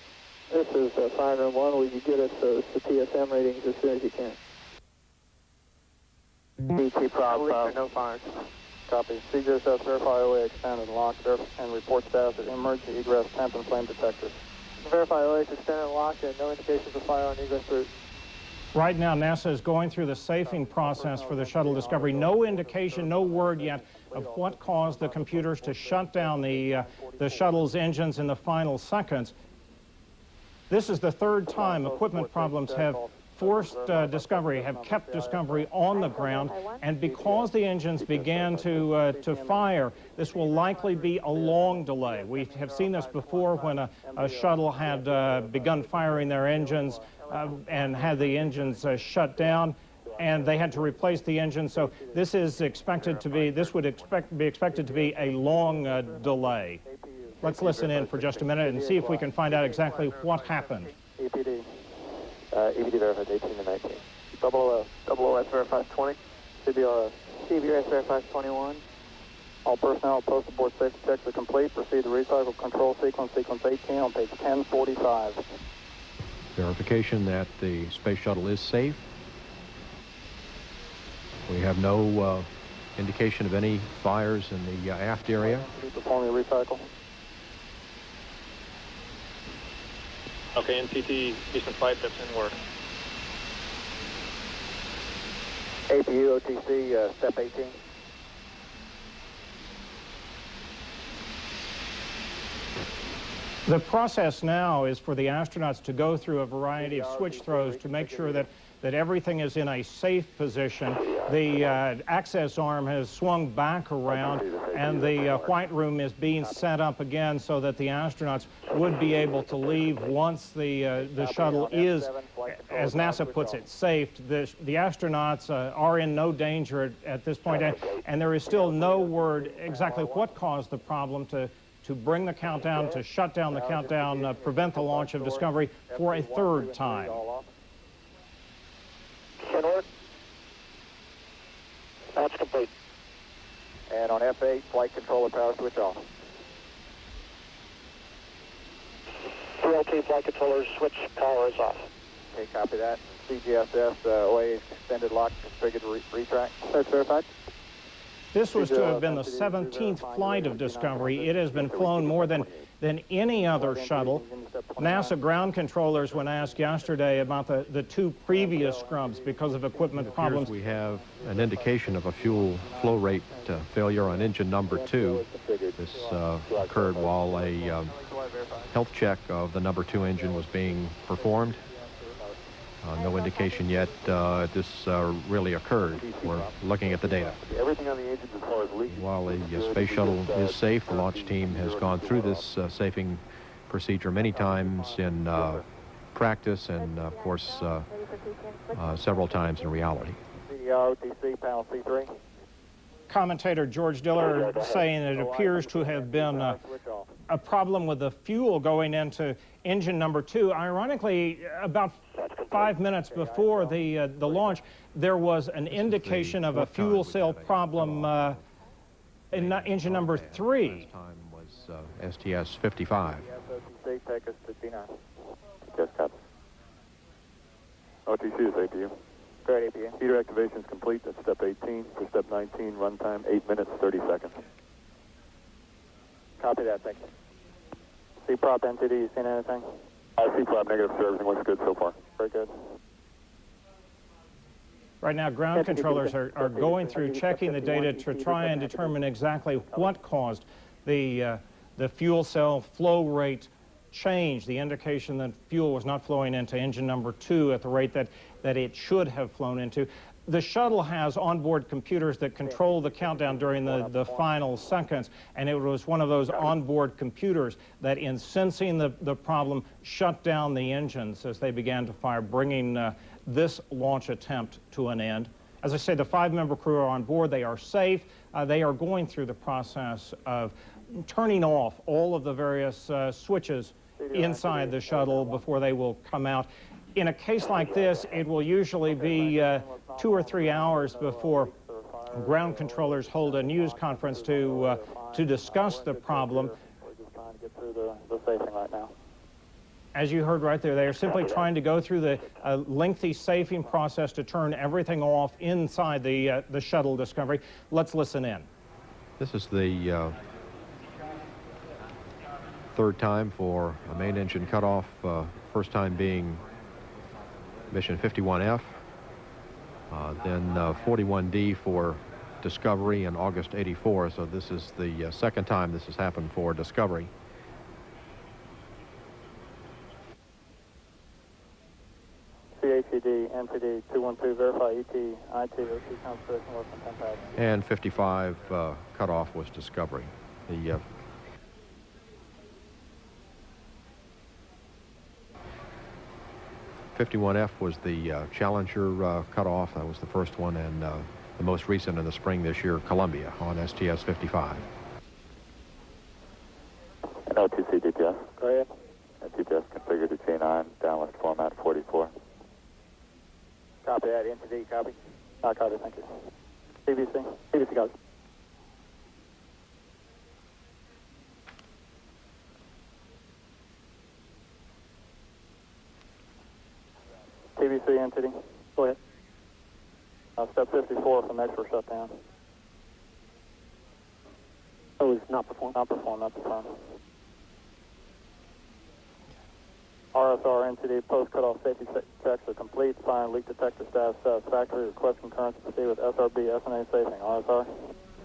this is Fire Room 1. Will you get us the TSM readings as soon as you can? BT prop, no fires. Copy. CGSS verify OA extended and locked and report status at emergency egress temp and flame detectors. Verify OA extended and locked and no indications of fire on egress route. Right now, NASA is going through the safing process for the shuttle Discovery. No indication, no word yet of what caused the computers to shut down the shuttle's engines in the final seconds. This is the third time equipment problems have forced Discovery, have kept Discovery on the ground, and because the engines began to fire, this will likely be a long delay. We have seen this before when a shuttle had begun firing their engines and had the engines shut down, and they had to replace the engine. So this is expected to be, be expected to be a long delay. Let's listen in for just a minute and see if we can find out exactly what happened. EPD. EPD verifies 18 to 19. OOS verifies 20. CBRS. CBRS verifies 21. All personnel post-aboard safety checks are complete. Proceed to recycle control sequence 18 on page 1045. Verification that the space shuttle is safe. We have no indication of any fires in the aft area. Performing recycle. Okay, NTT Eastern Flight, that's in work. APU OTC, step 18. The process now is for the astronauts to go through a variety of switch throws to make sure that everything is in a safe position. The access arm has swung back around, and the white room is being set up again so that the astronauts would be able to leave once the shuttle is, as NASA puts it, safe. The astronauts are in no danger at this point, and there is still no word exactly what caused the problem to bring the countdown, to shut down the countdown, prevent the launch of Discovery for a third time. That's complete. And on F8, flight controller power switch off. CLT flight controller switch power is off. Okay, copy that. CGSS OA extended lock configured retract. That's verified. This was to have been the 17th flight of Discovery. It has been flown more than any other shuttle. NASA ground controllers, when asked yesterday about the two previous scrubs because of equipment problems. We have an indication of a fuel flow rate failure on engine number 2. This occurred while a health check of the number 2 engine was being performed. No indication yet this really occurred. We're looking at the data. Everything on the engine as far as leaking. While the space shuttle is safe, the launch team has gone through this safing procedure many times in practice and, of course, several times in reality. OTC, panel C3. Commentator George Diller saying it appears to have been a problem with the fuel going into engine number 2. Ironically, about 5 minutes before the launch, there was an indication of a fuel cell problem in engine number 3. Time was STS-51. OTC, take us to T9. Yes, copy. OTC is APU. Great, APU. Heater activation is complete. That's step 18. For step 19, runtime 8 minutes, 30 seconds. Copy that, thank you. C-prop NTD, you seen anything? C-prop negative, sir. Everything looks good so far. Very good. Right now, ground controllers are going through, checking the data to try and determine exactly what caused the fuel cell flow rate change, the indication that fuel was not flowing into engine number 2 at the rate that it should have flown into. The shuttle has onboard computers that control the countdown during the final seconds, and it was one of those onboard computers that, in sensing the problem, shut down the engines as they began to fire, bringing this launch attempt to an end. As I say, the 5-member crew are on board. They are safe. They are going through the process of turning off all of the various switches inside the shuttle before they will come out. In a case like this, it will usually be 2 or 3 hours before ground controllers hold a news conference to discuss the problem. We're just trying to get through the safing right now. As you heard right there, they are simply trying to go through the lengthy safing process to turn everything off inside the shuttle Discovery. Let's listen in. This is the third time for a main engine cutoff, first time being mission 51F, then 41D for Discovery in August '84, so this is the second time this has happened for Discovery. CACD, NTD, 212, verify ET, IT, OT constellation, work on 10 pads. And 55 cutoff was Discovery. The 51F was the Challenger cutoff. That was the first one, and the most recent in the spring this year, Columbia, on STS-55. And OTC DTS. Go ahead. DTS configured to T9, downlist format 44. Copy that, NTD, copy. Copy, thank you. CBC goes. TVC, NTD. Go ahead. Step 54 from next for shutdown. Oh, it's not performed? Not performed, not performed. RSR NTD post cutoff safety checks are complete. Find leak detector status satisfactory. Request concurrence to proceed with SRB SNA safing. RSR?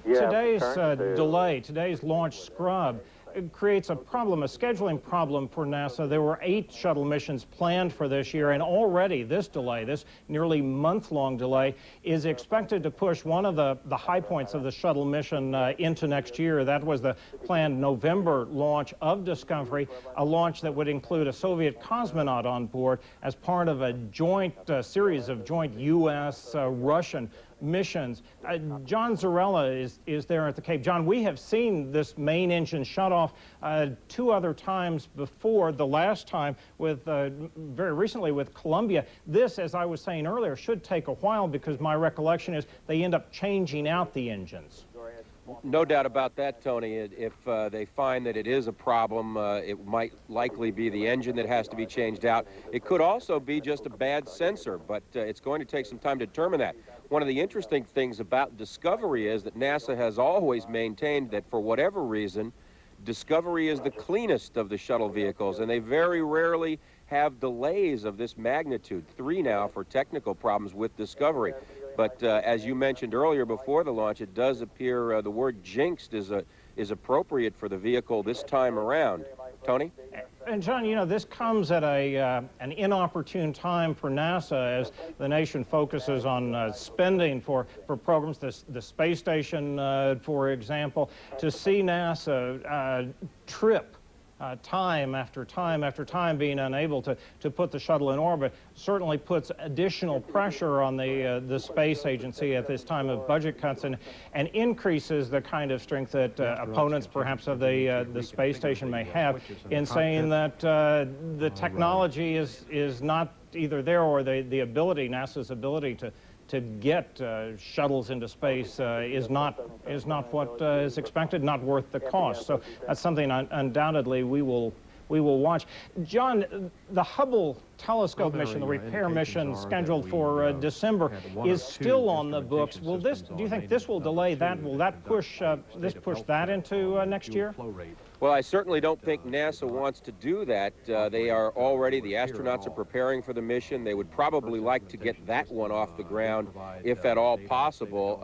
Today's today's launch scrub, it creates a problem, a scheduling problem for NASA. There were 8 shuttle missions planned for this year, and already this delay, this nearly month-long delay, is expected to push one of the high points of the shuttle mission into next year. That was the planned November launch of Discovery, a launch that would include a Soviet cosmonaut on board as part of a joint series of joint U.S.-Russian missions. John Zarella is there at the Cape. John, we have seen this main engine shut off 2 other times before, the last time with very recently with Columbia. This, as I was saying earlier, should take a while because my recollection is they end up changing out the engines. No doubt about that, Tony. If they find that it is a problem, it might likely be the engine that has to be changed out. It could also be just a bad sensor, but it's going to take some time to determine that. One of the interesting things about Discovery is that NASA has always maintained that for whatever reason, Discovery is the cleanest of the shuttle vehicles, and they very rarely have delays of this magnitude. 3 now for technical problems with Discovery. But as you mentioned earlier before the launch, it does appear the word jinxed is appropriate for the vehicle this time around. Tony? And John, you know, this comes at an inopportune time for NASA as the nation focuses on spending for programs, the space station, for example. To see NASA trip time after time after time being unable to put the shuttle in orbit certainly puts additional pressure on the space agency at this time of budget cuts and increases the kind of strength that opponents perhaps of the space station may have in saying that the technology is not either there or the ability, NASA's ability to get shuttles into space is not what is expected, not worth the cost. So that's something undoubtedly we will watch. John, the Hubble telescope mission, the repair mission scheduled for December, is still on the books. Will this? Do you think this will delay that? Will that push that into next year? Well, I certainly don't think NASA wants to do that. They are already, the astronauts are preparing for the mission. They would probably like to get that one off the ground, if at all possible,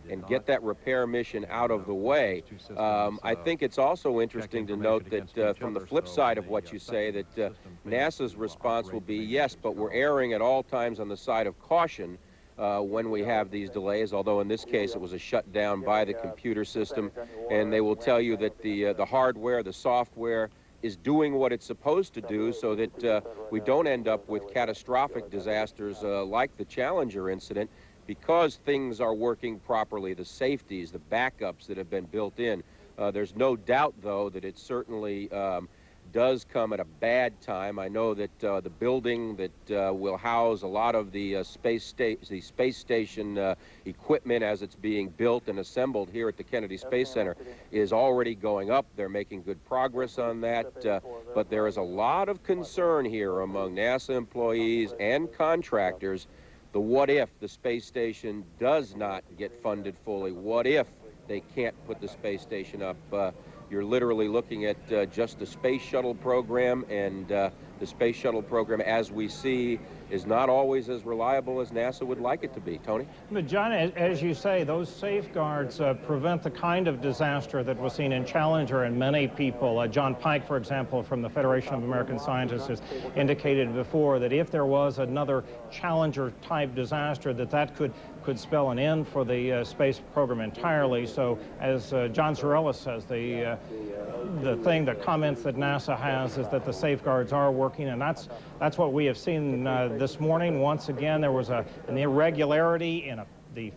and get that repair mission out of the way. I think it's also interesting to note that from the flip side of what you say, that NASA's response will be, yes, but we're erring at all times on the side of caution when we have these delays, although in this case it was a shutdown by the computer system, and they will tell you that the hardware, the software is doing what it's supposed to do so that we don't end up with catastrophic disasters like the Challenger incident, because things are working properly, the safeties, the backups that have been built in. There's no doubt, though, that it certainly does come at a bad time. I know that the building that will house a lot of the space station equipment as it's being built and assembled here at the Kennedy Space Center is already going up. They're making good progress on that, but there is a lot of concern here among NASA employees and contractors. The what if the space station does not get funded fully? What if they can't put the space station up? You're literally looking at just the space shuttle program, and the space shuttle program, as we see, is not always as reliable as NASA would like it to be. Tony? But John, as you say, those safeguards prevent the kind of disaster that was seen in Challenger, and many people, John Pike, for example, from the Federation of American Scientists, has indicated before that if there was another Challenger-type disaster, that could spell an end for the space program entirely. So, as John Zarella says, the comments that NASA has is that the safeguards are working, and that's what we have seen this morning. Once again, there was an irregularity in the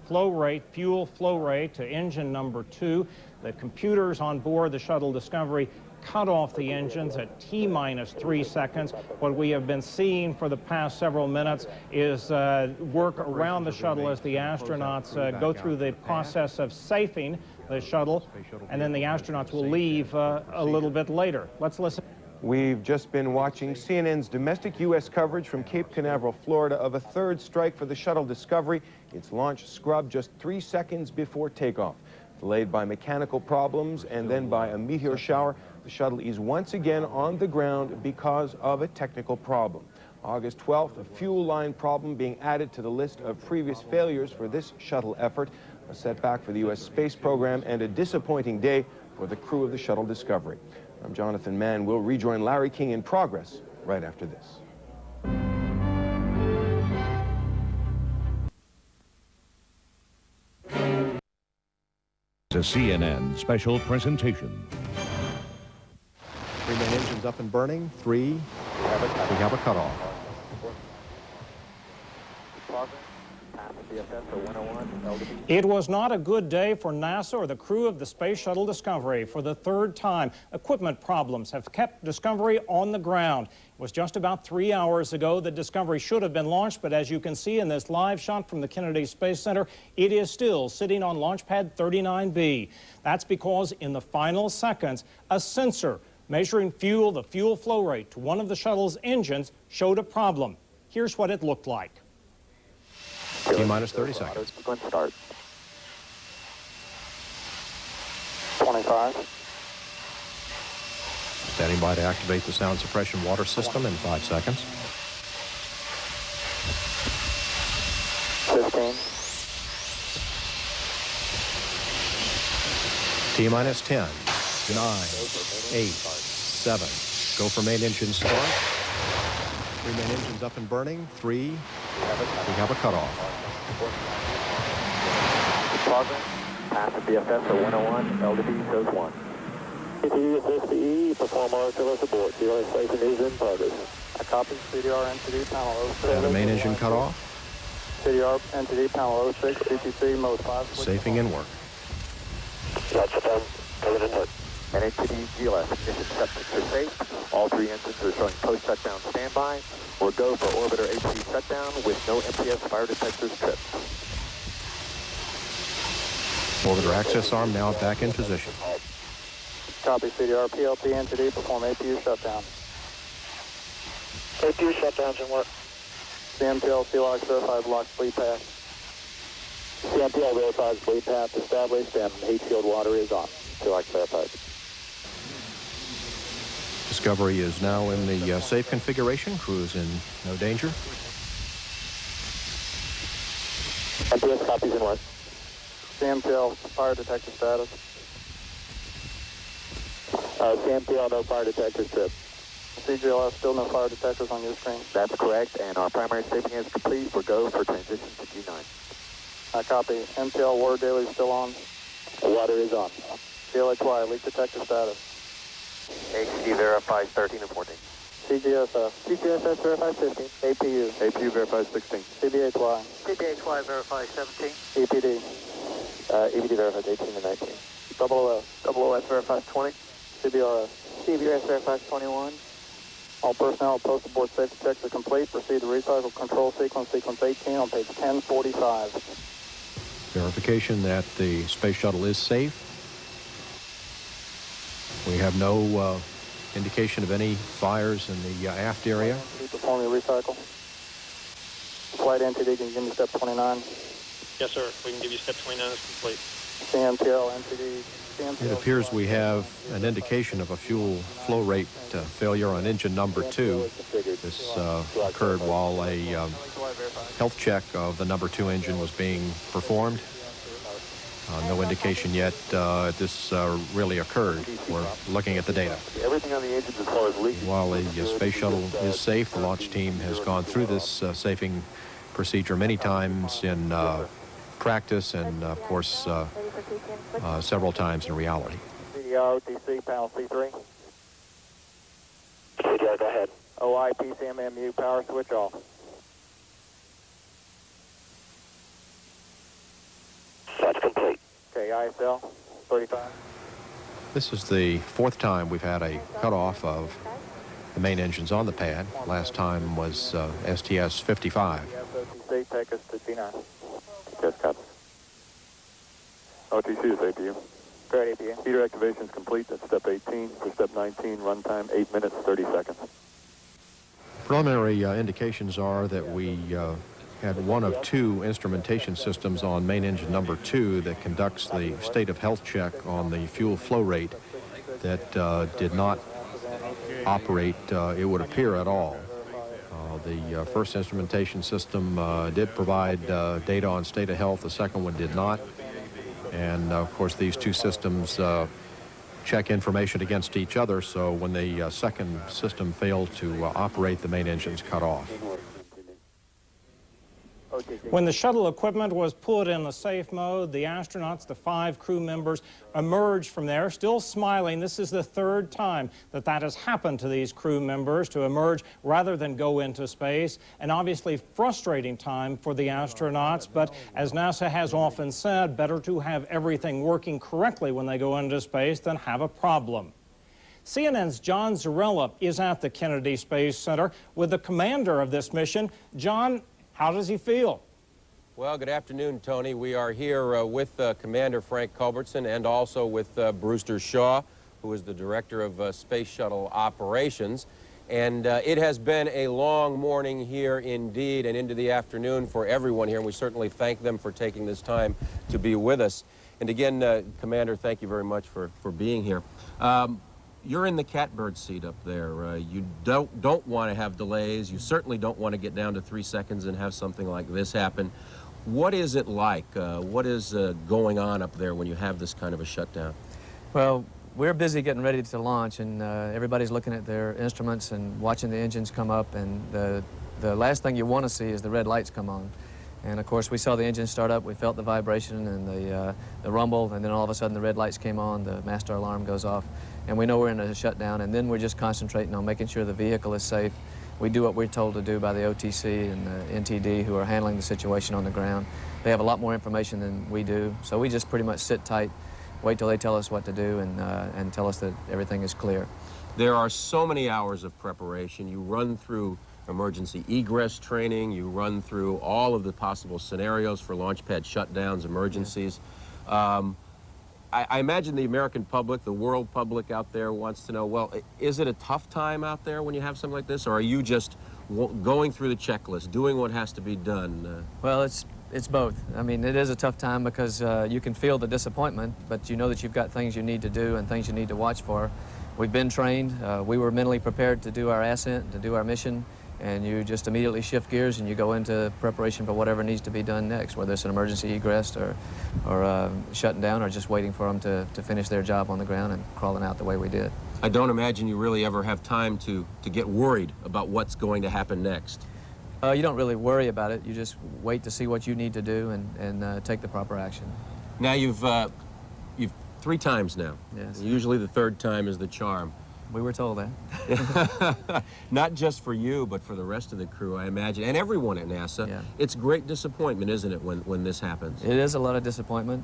fuel flow rate to engine number 2. The computers on board the Shuttle Discovery cut off the engines at T-3 seconds. What we have been seeing for the past several minutes is work around the shuttle as the astronauts go through the process of safing the shuttle, and then the astronauts will leave a little bit later. Let's listen. We've just been watching CNN's domestic U.S. coverage from Cape Canaveral, Florida, of a third strike for the Shuttle Discovery. Its launch scrubbed just 3 seconds before takeoff. Delayed by mechanical problems and then by a meteor shower, the shuttle is once again on the ground because of a technical problem. August 12th, a fuel line problem being added to the list of previous failures for this shuttle effort. A setback for the U.S. space program and a disappointing day for the crew of the Shuttle Discovery. I'm Jonathan Mann. We'll rejoin Larry King in progress right after this. A CNN special presentation. 3 main engines up and burning. 3. We have a cutoff. It was not a good day for NASA or the crew of the Space Shuttle Discovery. For the third time, equipment problems have kept Discovery on the ground. It was just about 3 hours ago that Discovery should have been launched, but as you can see in this live shot from the Kennedy Space Center, it is still sitting on Launch Pad 39B. That's because in the final seconds, a sensor measuring the fuel flow rate to one of the shuttle's engines showed a problem. Here's what it looked like. T-minus 30 seconds. Start. 25. Standing by to activate the sound suppression water system in 5 seconds. 15. T-minus 10, 9, 8, 7. Go for main engine start. 3 main engines up and burning. 3. We have a cutoff. Progress. Pass the BFS at 101. LDB shows 1. CTU SSE, perform RSLS abort. CDR station is in progress. I copy CDR NTD panel 06. Have a main engine cut off. CDR NTD panel 06, CTC mode 5. Safing in work. That's done. President Hood. NTD GLS ignition set to safe. All 3 engines are showing post-shutdown standby. Or go for orbiter HC shutdown with no MPS fire detectors tripped. Orbiter access arm now back in position. Copy CDR PLP NTD, perform APU shutdown. APU shutdowns in work. CMPL CLOX verified block bleed path. CMPL verifies bleed path established and heat shield water is on. CLOX verified. Discovery is now in the safe configuration. Crew is in no danger. MPS copies in work. CMPL fire detector status. CMPL no fire detector trip. CGLS still no fire detectors on your screen. That's correct, and our primary safety is complete. We're go for transition to G9. I copy. MPL water daily still on. Water is on. CLHY leak detector status. HCD verifies 13 and 14. CGSF. CGSF verifies 15. APU. APU verifies 16. CBHY. CBHY verifies 17. EPD. EPD verifies 18 and 19. OOS. OOS verifies 20. CBRS. CBRS verifies 21. All personnel post-aboard safety checks are complete. Proceed to recycle control sequence 18 on page 1045. Verification that the space shuttle is safe. We have no indication of any fires in the aft area. Perform your recycle. Flight NTD, can you give me step 29? Yes, sir. We can give you step 29 is complete. CMPL, NTD, CMPL. It appears we have an indication of a fuel flow rate failure on engine number 2. This occurred while a health check of the number 2 engine was being performed. No indication yet this really occurred. We're looking at the data. Everything on the engines as far as leaking. While the space shuttle is safe, the launch team has gone through this safing procedure many times in practice and, of course, several times in reality. CDR, OTC, panel C3. CDR, go ahead. OI, PCMMU, power switch off. That's complete. Okay, ISL, 35. This is the 4th time we've had a cutoff of the main engines on the pad. Last time was STS-51. OTC, take us to G9. Just cut. OTC is APU. Ready, PA. Heater activation is complete. That's step 18. For step 19, runtime 8 minutes, 30 seconds. Preliminary indications are that we had one of two instrumentation systems on main engine number 2 that conducts the state of health check on the fuel flow rate that did not operate, it would appear, at all. The first instrumentation system did provide data on state of health. The second one did not. And of course, these two systems check information against each other, so when the second system failed to operate, the main engine's cut off. When the shuttle equipment was put in the safe mode, the astronauts, the 5 crew members, emerged from there, still smiling. This is the 3rd time that that has happened to these crew members, to emerge rather than go into space. An obviously frustrating time for the astronauts, but as NASA has often said, better to have everything working correctly when they go into space than have a problem. CNN's John Zarella is at the Kennedy Space Center with the commander of this mission. John, how does he feel? Well, good afternoon, Tony. We are here with Commander Frank Culbertson and also with Brewster Shaw, who is the Director of Space Shuttle Operations. And it has been a long morning here indeed, and into the afternoon for everyone here, and we certainly thank them for taking this time to be with us. And again, Commander, thank you very much for being here. You're in the catbird seat up there. You don't want to have delays. You certainly don't want to get down to 3 seconds and have something like this happen. What is it like? What is going on up there when you have this kind of a shutdown? Well, we're busy getting ready to launch, and everybody's looking at their instruments and watching the engines come up, and the last thing you want to see is the red lights come on. And of course, we saw the engine start up, we felt the vibration and the rumble, and then all of a sudden the red lights came on, the master alarm goes off, and we know we're in a shutdown, and then we're just concentrating on making sure the vehicle is safe. We do what we're told to do by the OTC and the NTD, who are handling the situation on the ground. They have a lot more information than we do, so we just pretty much sit tight, wait till they tell us what to do, and tell us that everything is clear. There are so many hours of preparation. You run through emergency egress training, you run through all of the possible scenarios for launch pad shutdowns, emergencies. Yeah. I imagine the American public, the world public out there wants to know, well, is it a tough time out there when you have something like this, or are you just going through the checklist, doing what has to be done? Well, it's both. I mean, it is a tough time because you can feel the disappointment, but you know that you've got things you need to do and things you need to watch for. We've been trained. We were mentally prepared to do our ascent, to do our mission, and you just immediately shift gears and you go into preparation for whatever needs to be done next, whether it's an emergency egress or shutting down or just waiting for them to finish their job on the ground and crawling out the way we did. I don't imagine you really ever have time to get worried about what's going to happen next. You don't really worry about it. You just wait to see what you need to do and take the proper action. Now you've 3 times now. Yes. Usually the 3rd time is the charm. We were told that. Not just for you, but for the rest of the crew, I imagine, and everyone at NASA. Yeah. It's great disappointment, isn't it, when this happens? It is a lot of disappointment.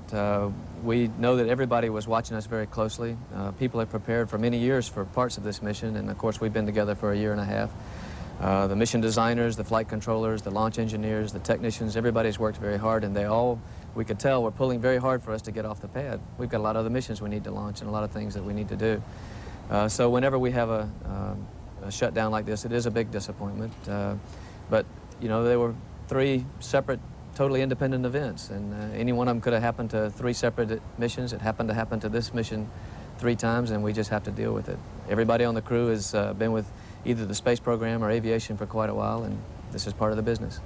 We know that everybody was watching us very closely. People have prepared for many years for parts of this mission, and of course we've been together for 1.5 years. The mission designers, the flight controllers, the launch engineers, the technicians, everybody's worked very hard, and they all, we could tell, were pulling very hard for us to get off the pad. We've got a lot of other missions we need to launch and a lot of things that we need to do. So whenever we have a shutdown like this, it is a big disappointment. But, you know, there were 3 separate, totally independent events, and any one of them could have happened to 3 separate missions. It happened to happen to this mission 3 times, and we just have to deal with it. Everybody on the crew has been with either the space program or aviation for quite a while, and this is part of the business.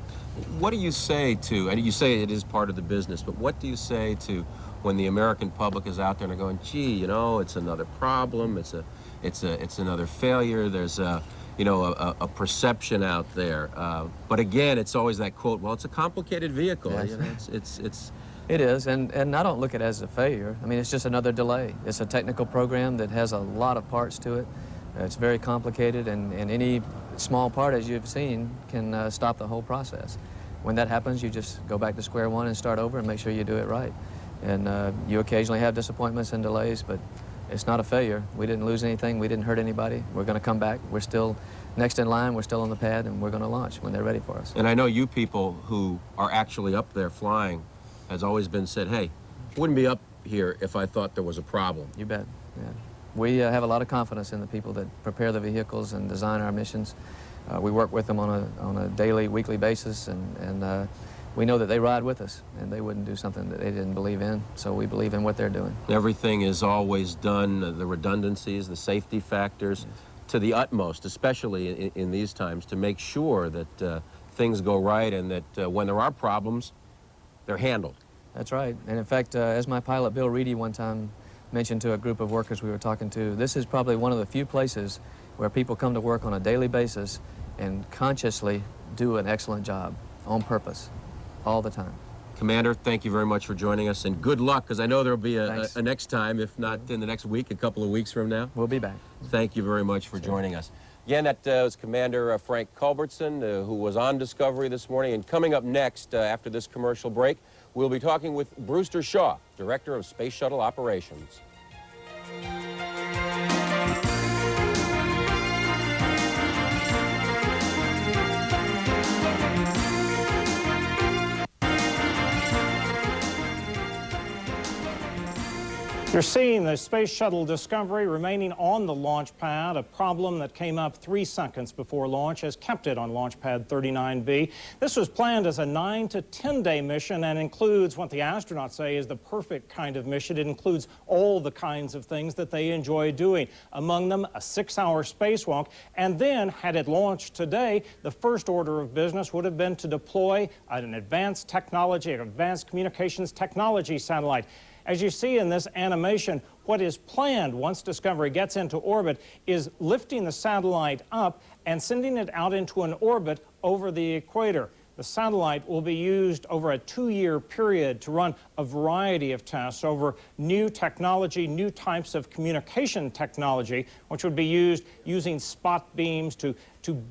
What do you say to, and you say it is part of the business, but what do you say to when the American public is out there and they're going, gee, you know, it's another problem, it's another failure, there's a perception out there. But again, it's always that quote, well, it's a complicated vehicle. Yes. You know, It is, and I don't look at it as a failure. I mean, it's just another delay. It's a technical program that has a lot of parts to it. It's very complicated, and any small part, as you've seen, can stop the whole process. When that happens, you just go back to square one and start over and make sure you do it right. And you occasionally have disappointments and delays, but it's not a failure. We didn't lose anything. We didn't hurt anybody. We're going to come back. We're still next in line. We're still on the pad, and we're going to launch when they're ready for us. And I know you people who are actually up there flying has always been said, hey, wouldn't be up here if I thought there was a problem. You bet, yeah. We have a lot of confidence in the people that prepare the vehicles and design our missions. We work with them on a daily, weekly basis, and we know that they ride with us, and they wouldn't do something that they didn't believe in, so we believe in what they're doing. Everything is always done, the redundancies, the safety factors, to the utmost, especially in these times, to make sure that things go right and that when there are problems, they're handled. That's right, and in fact, as my pilot Bill Reedy one time mentioned to a group of workers we were talking to, this is probably one of the few places where people come to work on a daily basis and consciously do an excellent job on purpose, all the time. Commander, thank you very much for joining us, and good luck, because I know there'll be a next time, if not in the next week, a couple of weeks from now. We'll be back. Thank you very much for joining us. Again, that was Commander Frank Culbertson, who was on Discovery this morning. And coming up next, after this commercial break, we'll be talking with Brewster Shaw, Director of Space Shuttle Operations. You're seeing the Space Shuttle Discovery remaining on the launch pad. A problem that came up 3 seconds before launch has kept it on launch pad 39B. This was planned as a 9 to 10-day mission and includes what the astronauts say is the perfect kind of mission. It includes all the kinds of things that they enjoy doing. Among them, a 6-hour spacewalk. And then, had it launched today, the first order of business would have been to deploy an advanced technology, an advanced communications technology satellite. As you see in this animation, what is planned once Discovery gets into orbit is lifting the satellite up and sending it out into an orbit over the equator. The satellite will be used over a 2-year period to run a variety of tests over new technology, new types of communication technology, which would be used using spot beams to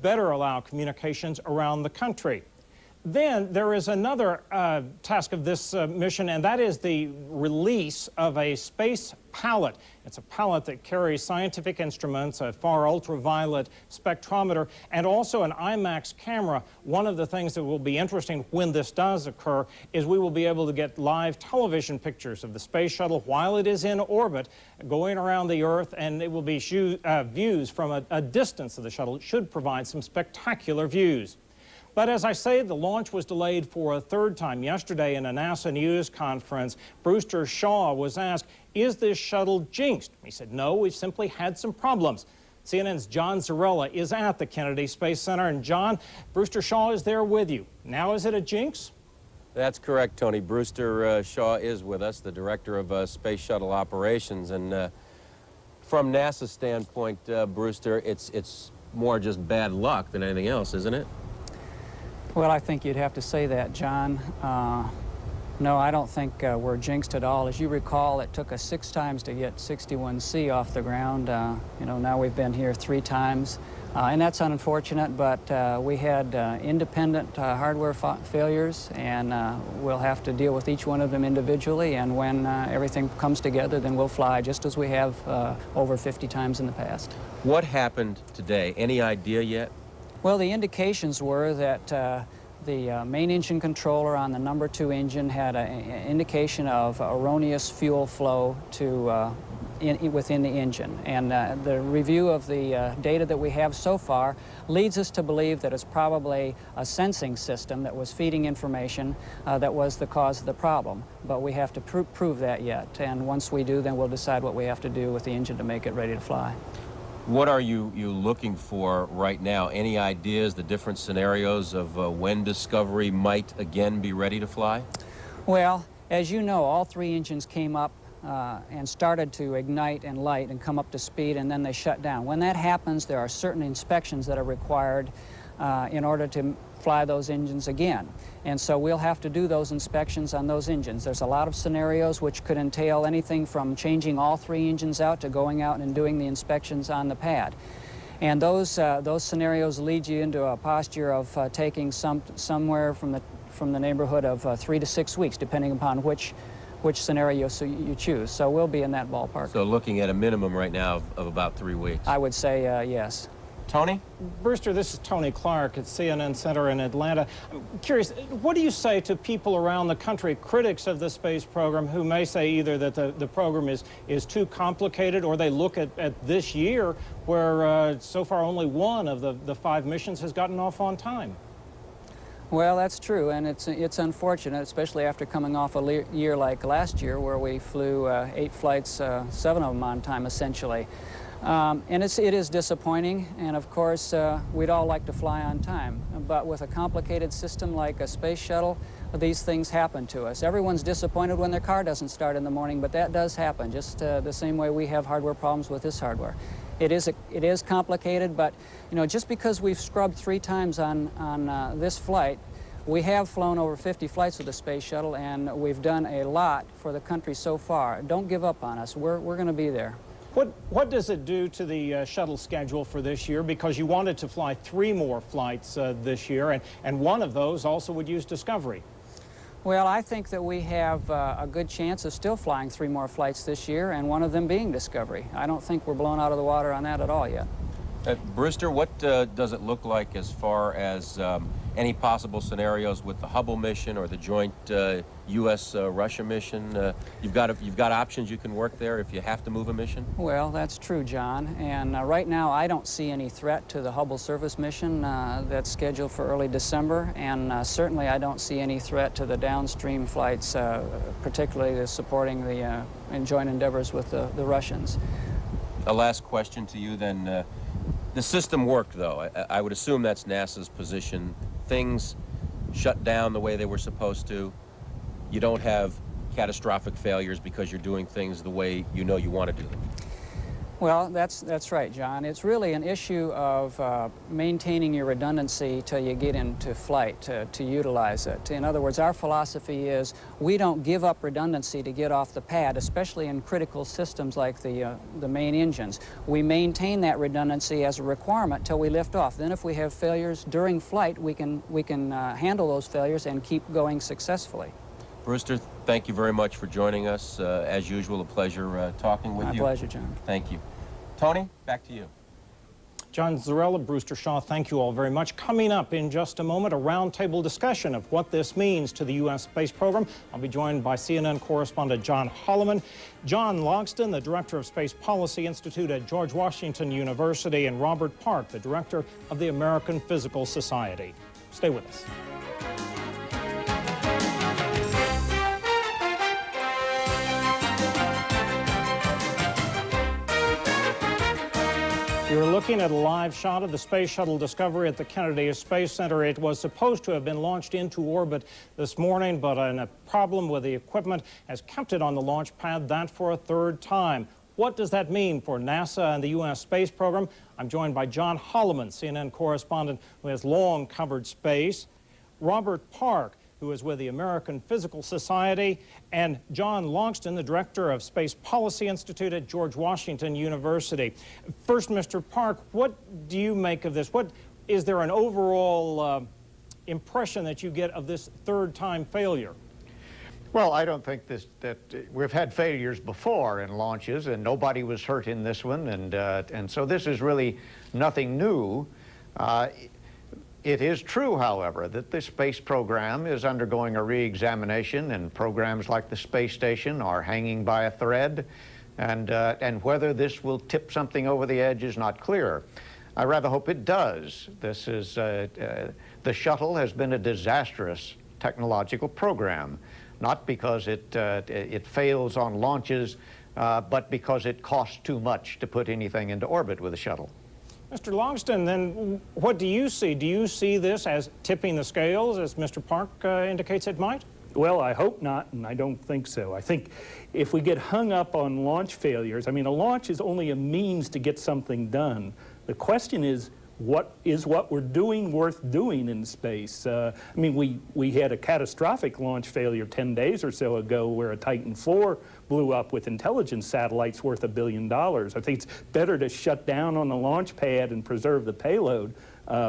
better allow communications around the country. Then there is another task of this mission, and that is the release of a space pallet. It's a pallet that carries scientific instruments, a far ultraviolet spectrometer, and also an IMAX camera. One of the things that will be interesting when this does occur is we will be able to get live television pictures of the space shuttle while it is in orbit, going around the Earth, and it will be views from a distance of the shuttle. It should provide some spectacular views. But as I say, the launch was delayed for a 3rd time. Yesterday in a NASA news conference, Brewster Shaw was asked, is this shuttle jinxed? He said, no, we've simply had some problems. CNN's John Zarella is at the Kennedy Space Center. And John, Brewster Shaw is there with you. Now, is it a jinx? That's correct, Tony. Brewster Shaw is with us, the Director of Space Shuttle Operations. And from NASA's standpoint, Brewster, it's more just bad luck than anything else, isn't it? Well, I think you'd have to say that, John. No, I don't think we're jinxed at all. As you recall, it took us 6 times to get 61C off the ground. You know, now we've been here 3 times, and that's unfortunate, but we had independent hardware failures, and we'll have to deal with each one of them individually, and when everything comes together, then we'll fly just as we have over 50 times in the past. What happened today? Any idea yet? Well, the indications were that the main engine controller on the number 2 engine had an indication of erroneous fuel flow to within the engine. And the review of the data that we have so far leads us to believe that it's probably a sensing system that was feeding information that was the cause of the problem. But we have to prove that yet. And once we do, then we'll decide what we have to do with the engine to make it ready to fly. What are you looking for right now? Any ideas, the different scenarios of when Discovery might again be ready to fly? Well, as you know, all 3 engines came up and started to ignite and light and come up to speed, and then they shut down. When that happens, there are certain inspections that are required in order to fly those engines again. And so we'll have to do those inspections on those engines. There's a lot of scenarios which could entail anything from changing all 3 engines out to going out and doing the inspections on the pad. And those scenarios lead you into a posture of taking somewhere from the neighborhood of 3 to 6 weeks, depending upon which scenario you choose. So we'll be in that ballpark. So looking at a minimum right now of about 3 weeks. I would say yes. Tony? Brewster, this is Tony Clark at CNN Center in Atlanta. I'm curious, what do you say to people around the country, critics of the space program, who may say either that the program is too complicated, or they look at this year where so far only one of the 5 missions has gotten off on time? Well, that's true, and it's unfortunate, especially after coming off a year like last year where we flew 8 flights, 7 of them on time, essentially. And it is disappointing, and of course, we'd all like to fly on time. But with a complicated system like a space shuttle, these things happen to us. Everyone's disappointed when their car doesn't start in the morning, but that does happen, just the same way we have hardware problems with this hardware. It is complicated, but you know, just because we've scrubbed 3 times on this flight, we have flown over 50 flights with the space shuttle, and we've done a lot for the country so far. Don't give up on us. We're going to be there. What does it do to the shuttle schedule for this year? Because you wanted to fly 3 more flights this year, and one of those also would use Discovery. Well, I think that we have a good chance of still flying 3 more flights this year, and one of them being Discovery. I don't think we're blown out of the water on that at all yet. Brewster, what does it look like as far as any possible scenarios with the Hubble mission or the joint U.S.-Russia mission? You've got options you can work there if you have to move a mission? Well, that's true, John. And right now, I don't see any threat to the Hubble surface mission that's scheduled for early December. And certainly, I don't see any threat to the downstream flights, particularly supporting the joint endeavors with the Russians. A last question to you then. The system worked, though. I would assume that's NASA's position. Things shut down the way they were supposed to. You don't have catastrophic failures because you're doing things the way you know you want to do them. Well, that's right, John. It's really an issue of maintaining your redundancy till you get into flight to utilize it. In other words, our philosophy is we don't give up redundancy to get off the pad, especially in critical systems like the main engines. We maintain that redundancy as a requirement till we lift off. Then if we have failures during flight, we can handle those failures and keep going successfully. Brewster, thank you very much for joining us. As usual, a pleasure talking with you. My pleasure, John. Thank you. Tony, back to you. John Zarella, Brewster Shaw, thank you all very much. Coming up in just a moment, a roundtable discussion of what this means to the U.S. space program. I'll be joined by CNN correspondent John Holloman, John Logston, the Director of Space Policy Institute at George Washington University, and Robert Park, the Director of the American Physical Society. Stay with us. You're looking at a live shot of the Space Shuttle Discovery at the Kennedy Space Center. It was supposed to have been launched into orbit this morning, but a problem with the equipment has kept it on the launch pad, that for a 3rd time. What does that mean for NASA and the U.S. space program? I'm joined by John Holloman, CNN correspondent who has long covered space, Robert Park, who is with the American Physical Society, and John Logston, the Director of Space Policy Institute at George Washington University. First, Mr. Park, what do you make of this? Is there an overall impression that you get of this 3rd time failure? Well, I don't think that we've had failures before in launches, and nobody was hurt in this one, and so this is really nothing new. It is true, however, that the space program is undergoing a re-examination, and programs like the space station are hanging by a thread, and whether this will tip something over the edge is not clear. I rather hope it does. This is the shuttle has been a disastrous technological program, not because it fails on launches, but because it costs too much to put anything into orbit with a shuttle. Mr. Logston, then what do you see? Do you see this as tipping the scales, as Mr. Park indicates it might? Well, I hope not, and I don't think so. I think if we get hung up on launch failures, I mean, a launch is only a means to get something done. The question is what we're doing worth doing in space? I mean, we had a catastrophic launch failure 10 days or so ago where a Titan IV blew up with intelligence satellites worth $1 billion. I think it's better to shut down on the launch pad and preserve the payload,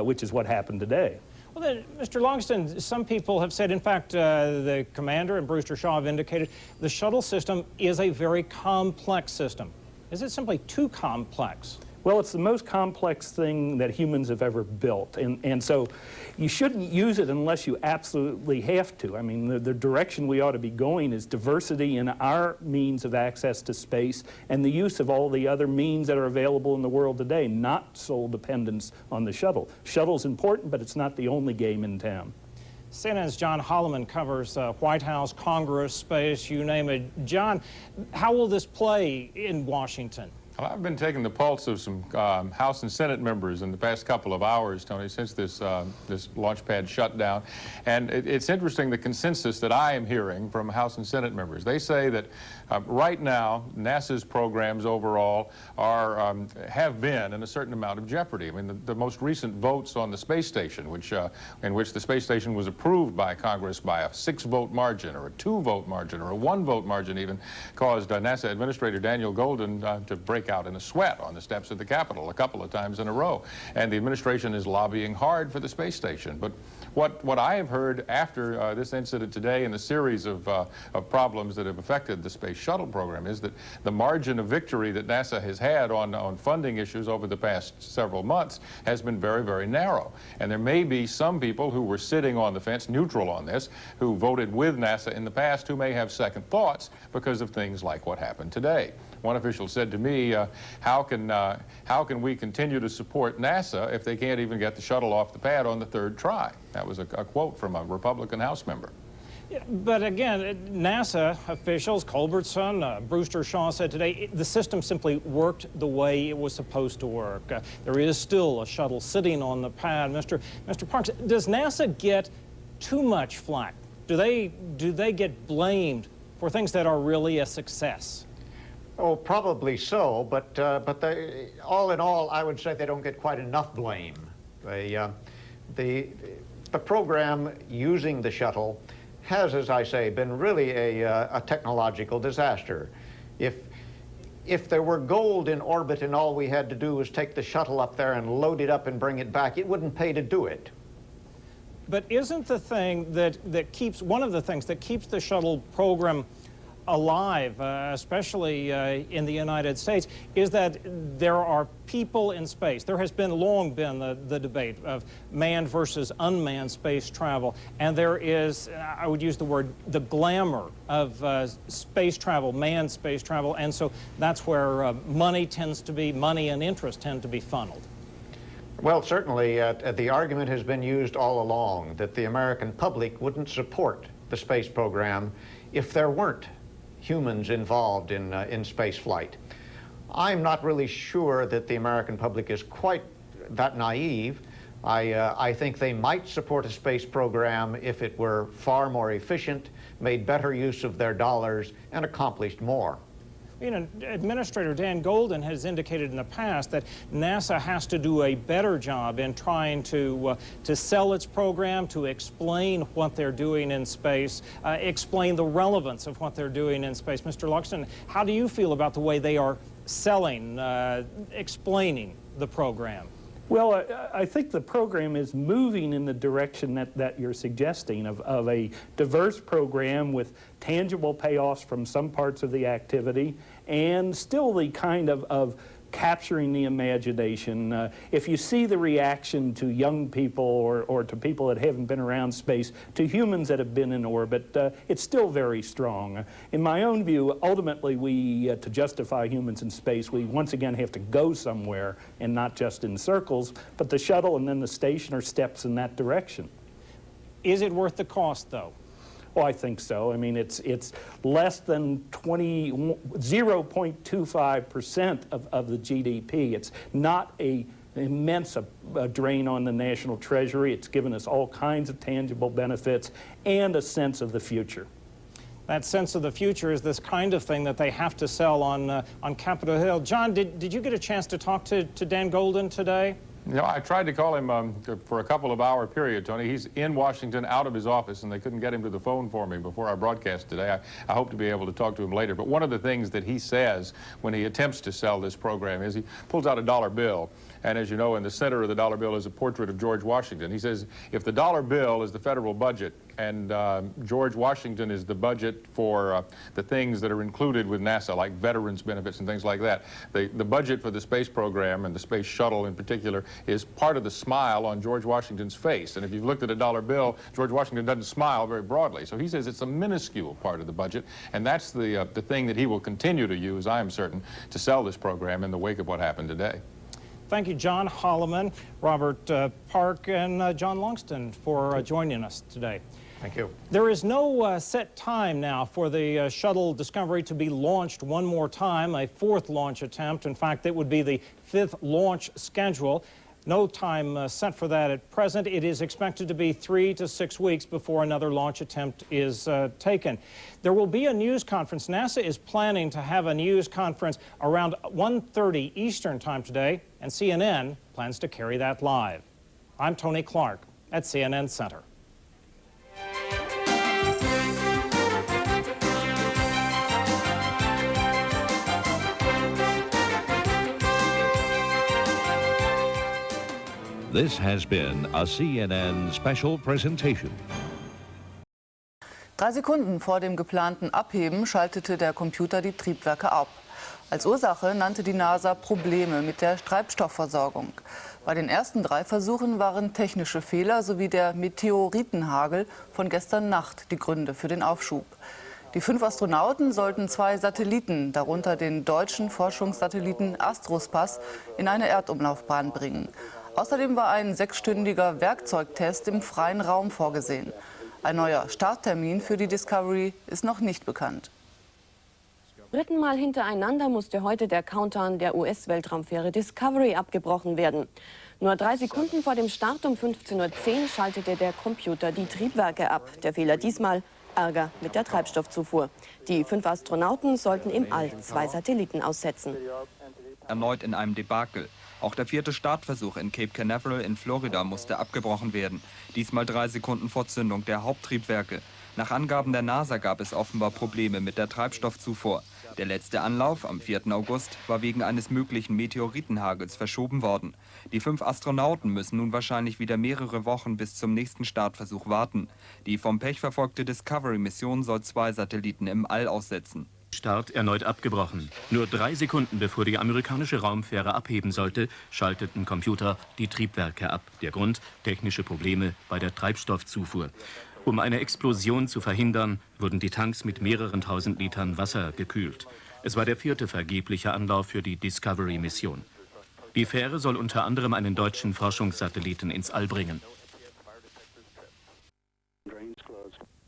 which is what happened today. Well, then, Mr. Logston, some people have said, in fact, the commander and Brewster Shaw have indicated, the shuttle system is a very complex system. Is it simply too complex? Well, it's the most complex thing that humans have ever built, and so you shouldn't use it unless you absolutely have to. I mean, the direction we ought to be going is diversity in our means of access to space and the use of all the other means that are available in the world today, not sole dependence on the shuttle. Shuttle's important, but it's not the only game in town. CNN's John Holloman covers White House, Congress, space, you name it. John, how will this play in Washington? Well, I've been taking the pulse of some House and Senate members in the past couple of hours, Tony, since this launch pad shutdown. And it's interesting the consensus that I am hearing from House and Senate members. They say that right now, NASA's programs overall have been in a certain amount of jeopardy. I mean, the most recent votes on the space station, in which the space station was approved by Congress by a 6-vote margin or a 2-vote margin or a 1-vote margin even, caused NASA Administrator Daniel Golden to break out in a sweat on the steps of the Capitol a couple of times in a row. And the administration is lobbying hard for the space station. But what I have heard after this incident today and the series of problems that have affected the Space Shuttle program is that the margin of victory that NASA has had on funding issues over the past several months has been very, very narrow. And there may be some people who were sitting on the fence, neutral on this, who voted with NASA in the past, who may have second thoughts because of things like what happened today. One official said to me, how can we continue to support NASA if they can't even get the shuttle off the pad on the 3rd try? That was a quote from a Republican House member. Yeah, but again, NASA officials, Culbertson, Brewster Shaw said today, the system simply worked the way it was supposed to work. There is still a shuttle sitting on the pad. Mr. Parks, does NASA get too much flack? Do they get blamed for things that are really a success? Oh, probably so, but all in all, I would say they don't get quite enough blame. The program using the shuttle has, as I say, been really a technological disaster. If there were gold in orbit and all we had to do was take the shuttle up there and load it up and bring it back, it wouldn't pay to do it. But isn't the thing one of the things that keeps the shuttle program alive, especially in the United States, is that there are people in space. There has long been the debate of manned versus unmanned space travel, and there is, I would use the word, the glamour of space travel, manned space travel, and so that's where money and interest tend to be funneled. Well, certainly the argument has been used all along that the American public wouldn't support the space program if there weren't humans involved in space flight. I'm not really sure that the American public is quite that naive. I think they might support a space program if it were far more efficient, made better use of their dollars, and accomplished more. You know, Administrator Dan Golden has indicated in the past that NASA has to do a better job in trying to sell its program, to explain what they're doing in space, explain the relevance of what they're doing in space. Mr. Luxton, how do you feel about the way they are selling, explaining the program? Well, I think the program is moving in the direction that you're suggesting of a diverse program with tangible payoffs from some parts of the activity and still the kind of capturing the imagination. If you see the reaction to young people or to people that haven't been around space, to humans that have been in orbit, it's still very strong. In my own view, ultimately, to justify humans in space, we once again have to go somewhere and not just in circles, but the shuttle and then the station are steps in that direction. Is it worth the cost, though? Oh, I think so. I mean, it's less than 0.25% of the GDP. It's not an immense drain on the national treasury. It's given us all kinds of tangible benefits and a sense of the future. That sense of the future is this kind of thing that they have to sell on Capitol Hill. John, did you get a chance to talk to Dan Golden today? You know, I tried to call him for a couple of hour period, Tony. He's in Washington, out of his office, and they couldn't get him to the phone for me before our broadcast today. I hope to be able to talk to him later. But one of the things that he says when he attempts to sell this program is he pulls out a dollar bill. And as you know, in the center of the dollar bill is a portrait of George Washington. He says, if the dollar bill is the federal budget, and George Washington is the budget for the things that are included with NASA, like veterans benefits and things like that. The budget for the space program and the space shuttle in particular is part of the smile on George Washington's face. And if you've looked at a dollar bill, George Washington doesn't smile very broadly. So he says it's a minuscule part of the budget, and that's the thing that he will continue to use, I am certain, to sell this program in the wake of what happened today. Thank you, John Holloman, Robert Park, and John Longston for joining us today. Thank you. There is no set time now for the Shuttle Discovery to be launched one more time, a fourth launch attempt. In fact, it would be the fifth launch schedule. No time set for that at present. It is expected to be 3 to 6 weeks before another launch attempt is taken. There will be a news conference. NASA is planning to have a news conference around 1:30 Eastern Time today, and CNN plans to carry that live. I'm Tony Clark at CNN Center. This has been a CNN special presentation. 3 Sekunden vor dem geplanten Abheben schaltete der Computer die Triebwerke ab. Als Ursache nannte die NASA Probleme mit der Treibstoffversorgung. Bei den ersten 3 Versuchen waren technische Fehler sowie der Meteoritenhagel von gestern Nacht die Gründe für den Aufschub. Die 5 Astronauten sollten 2 Satelliten, darunter den deutschen Forschungssatelliten Astrospace, in eine Erdumlaufbahn bringen. Außerdem war ein 6-stündiger Werkzeugtest im freien Raum vorgesehen. Ein neuer Starttermin für die Discovery ist noch nicht bekannt. Dritten Mal hintereinander musste heute der Countdown der US-Weltraumfähre Discovery abgebrochen werden. Nur 3 Sekunden vor dem Start um 15:10 Uhr schaltete der Computer die Triebwerke ab. Der Fehler diesmal: Ärger mit der Treibstoffzufuhr. Die 5 Astronauten sollten im All 2 Satelliten aussetzen. Erneut in einem Debakel. Auch der 4. Startversuch in Cape Canaveral in Florida musste abgebrochen werden. Diesmal 3 Sekunden vor Zündung der Haupttriebwerke. Nach Angaben der NASA gab es offenbar Probleme mit der Treibstoffzufuhr. Der letzte Anlauf am 4. August war wegen eines möglichen Meteoritenhagels verschoben worden. Die 5 Astronauten müssen nun wahrscheinlich wieder mehrere Wochen bis zum nächsten Startversuch warten. Die vom Pech verfolgte Discovery-Mission soll 2 Satelliten im All aussetzen. Start erneut abgebrochen. Nur 3 Sekunden bevor die amerikanische Raumfähre abheben sollte, schalteten Computer die Triebwerke ab. Der Grund: technische Probleme bei der Treibstoffzufuhr. Um eine Explosion zu verhindern, wurden die Tanks mit mehreren tausend Litern Wasser gekühlt. Es war der 4. vergebliche Anlauf für die Discovery-Mission. Die Fähre soll unter anderem einen deutschen Forschungssatelliten ins All bringen.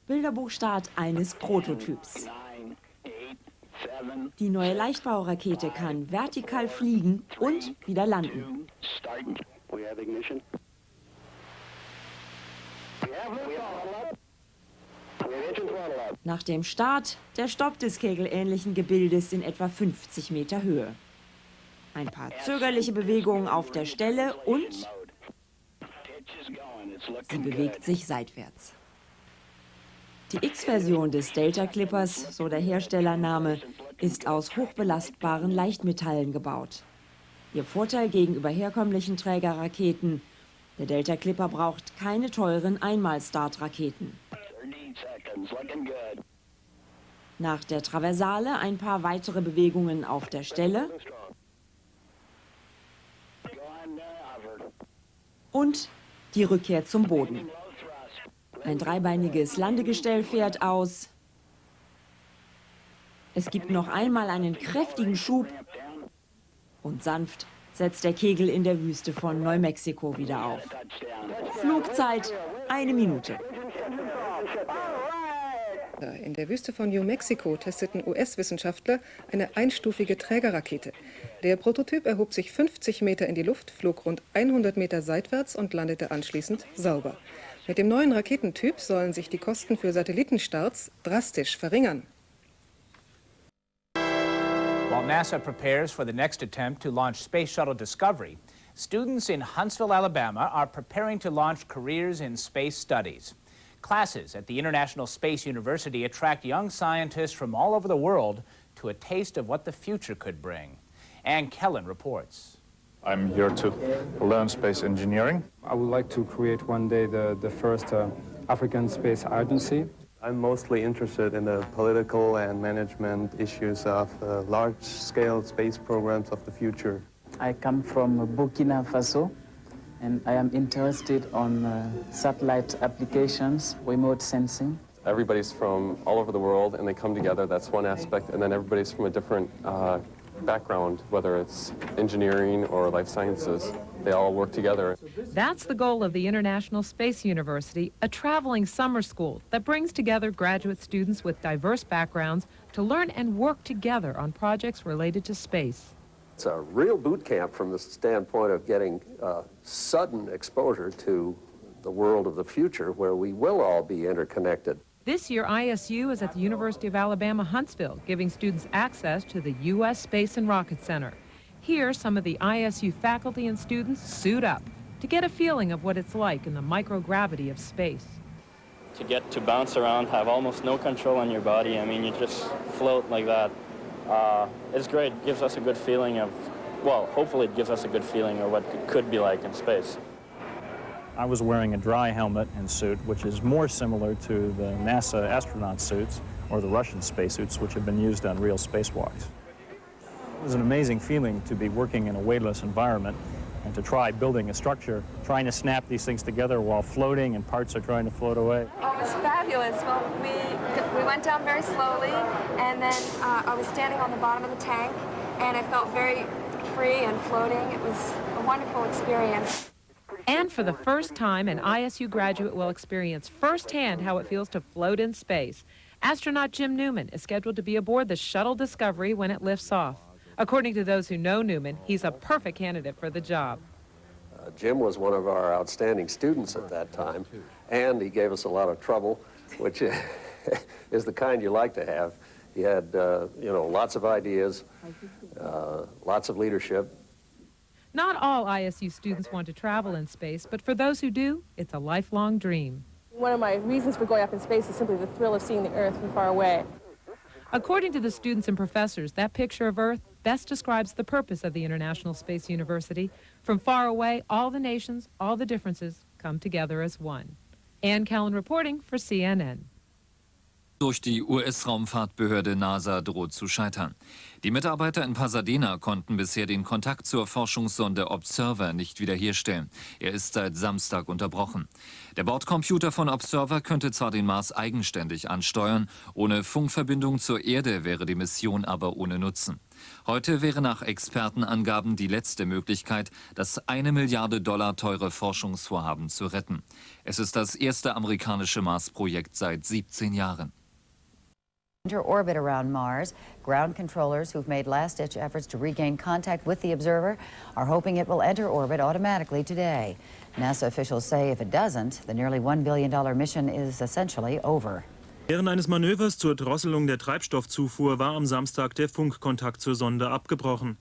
Bilderbuchstart eines Prototyps. Die neue Leichtbaurakete kann vertikal fliegen und wieder landen. Nach dem Start der Stopp des kegelähnlichen Gebildes in etwa 50 Meter Höhe. Ein paar zögerliche Bewegungen auf der Stelle und sie bewegt sich seitwärts. Die X-Version des Delta Clippers, so der Herstellername, ist aus hochbelastbaren Leichtmetallen gebaut. Ihr Vorteil gegenüber herkömmlichen Trägerraketen: der Delta Clipper braucht keine teuren Einmal-Start-Raketen. Nach der Traversale ein paar weitere Bewegungen auf der Stelle und die Rückkehr zum Boden. Ein dreibeiniges Landegestell fährt aus. Es gibt noch einmal einen kräftigen Schub und sanft setzt der Kegel in der Wüste von Neumexiko wieder auf. Flugzeit 1 Minute. In der Wüste von New Mexico testeten US-Wissenschaftler eine einstufige Trägerrakete. Der Prototyp erhob sich 50 Meter in die Luft, flog rund 100 Meter seitwärts und landete anschließend sauber. Mit dem neuen Raketentyp sollen sich die Kosten für Satellitenstarts drastisch verringern. While NASA prepares for the next attempt to launch Space Shuttle Discovery, students in Huntsville, Alabama are preparing to launch careers in space studies. Classes at the International Space University attract young scientists from all over the world to a taste of what the future could bring. Ann Kellen reports. I'm here to learn space engineering. I would like to create one day the first African space agency. I'm mostly interested in the political and management issues of large-scale space programs of the future. I come from Burkina Faso, and I am interested on satellite applications, remote sensing. Everybody's from all over the world, and they come together. That's one aspect. And then everybody's from a different background, whether it's engineering or life sciences. They all work together. That's the goal of the International Space University, a traveling summer school that brings together graduate students with diverse backgrounds to learn and work together on projects related to space. It's a real boot camp from the standpoint of getting sudden exposure to the world of the future, where we will all be interconnected. This year, ISU is at the University of Alabama, Huntsville, giving students access to the U.S. Space and Rocket Center. Here, some of the ISU faculty and students suit up to get a feeling of what it's like in the microgravity of space. To get to bounce around, have almost no control on your body. I mean, you just float like that. It's great. It gives us a good feeling of, well, hopefully it gives us a good feeling of what it could be like in space. I was wearing a dry helmet and suit, which is more similar to the NASA astronaut suits or the Russian spacesuits, which have been used on real spacewalks. It was an amazing feeling to be working in a weightless environment and to try building a structure, trying to snap these things together while floating and parts are trying to float away. Oh, it was fabulous. Well, we went down very slowly, and then I was standing on the bottom of the tank, and I felt very free and floating. It was a wonderful experience. And for the first time, an ISU graduate will experience firsthand how it feels to float in space. Astronaut Jim Newman is scheduled to be aboard the Shuttle Discovery when it lifts off. According to those who know Newman, he's a perfect candidate for the job. Jim was one of our outstanding students at that time, and he gave us a lot of trouble, which is the kind you like to have. He had, lots of ideas, lots of leadership. Not all ISU students want to travel in space, but for those who do, it's a lifelong dream. One of my reasons for going up in space is simply the thrill of seeing the Earth from far away. According to the students and professors, that picture of Earth best describes the purpose of the International Space University. From far away, all the nations, all the differences come together as one. Ann Callan reporting for CNN. Durch die US-Raumfahrtbehörde NASA droht zu scheitern. Die Mitarbeiter in Pasadena konnten bisher den Kontakt zur Forschungssonde Observer nicht wiederherstellen. Er ist seit Samstag unterbrochen. Der Bordcomputer von Observer könnte zwar den Mars eigenständig ansteuern, ohne Funkverbindung zur Erde wäre die Mission aber ohne Nutzen. Heute wäre nach Expertenangaben die letzte Möglichkeit, das $1 Milliarde teure Forschungsvorhaben zu retten. Es ist das erste amerikanische Mars-Projekt seit 17 Jahren. Enter orbit around Mars. Ground controllers who've made last-ditch efforts to regain contact with the observer are hoping it will enter orbit automatically today. NASA officials say if it doesn't, the nearly $1 billion mission is essentially over. Während eines Manövers zur Drosselung der Treibstoffzufuhr war am Samstag der Funkkontakt zur Sonde abgebrochen.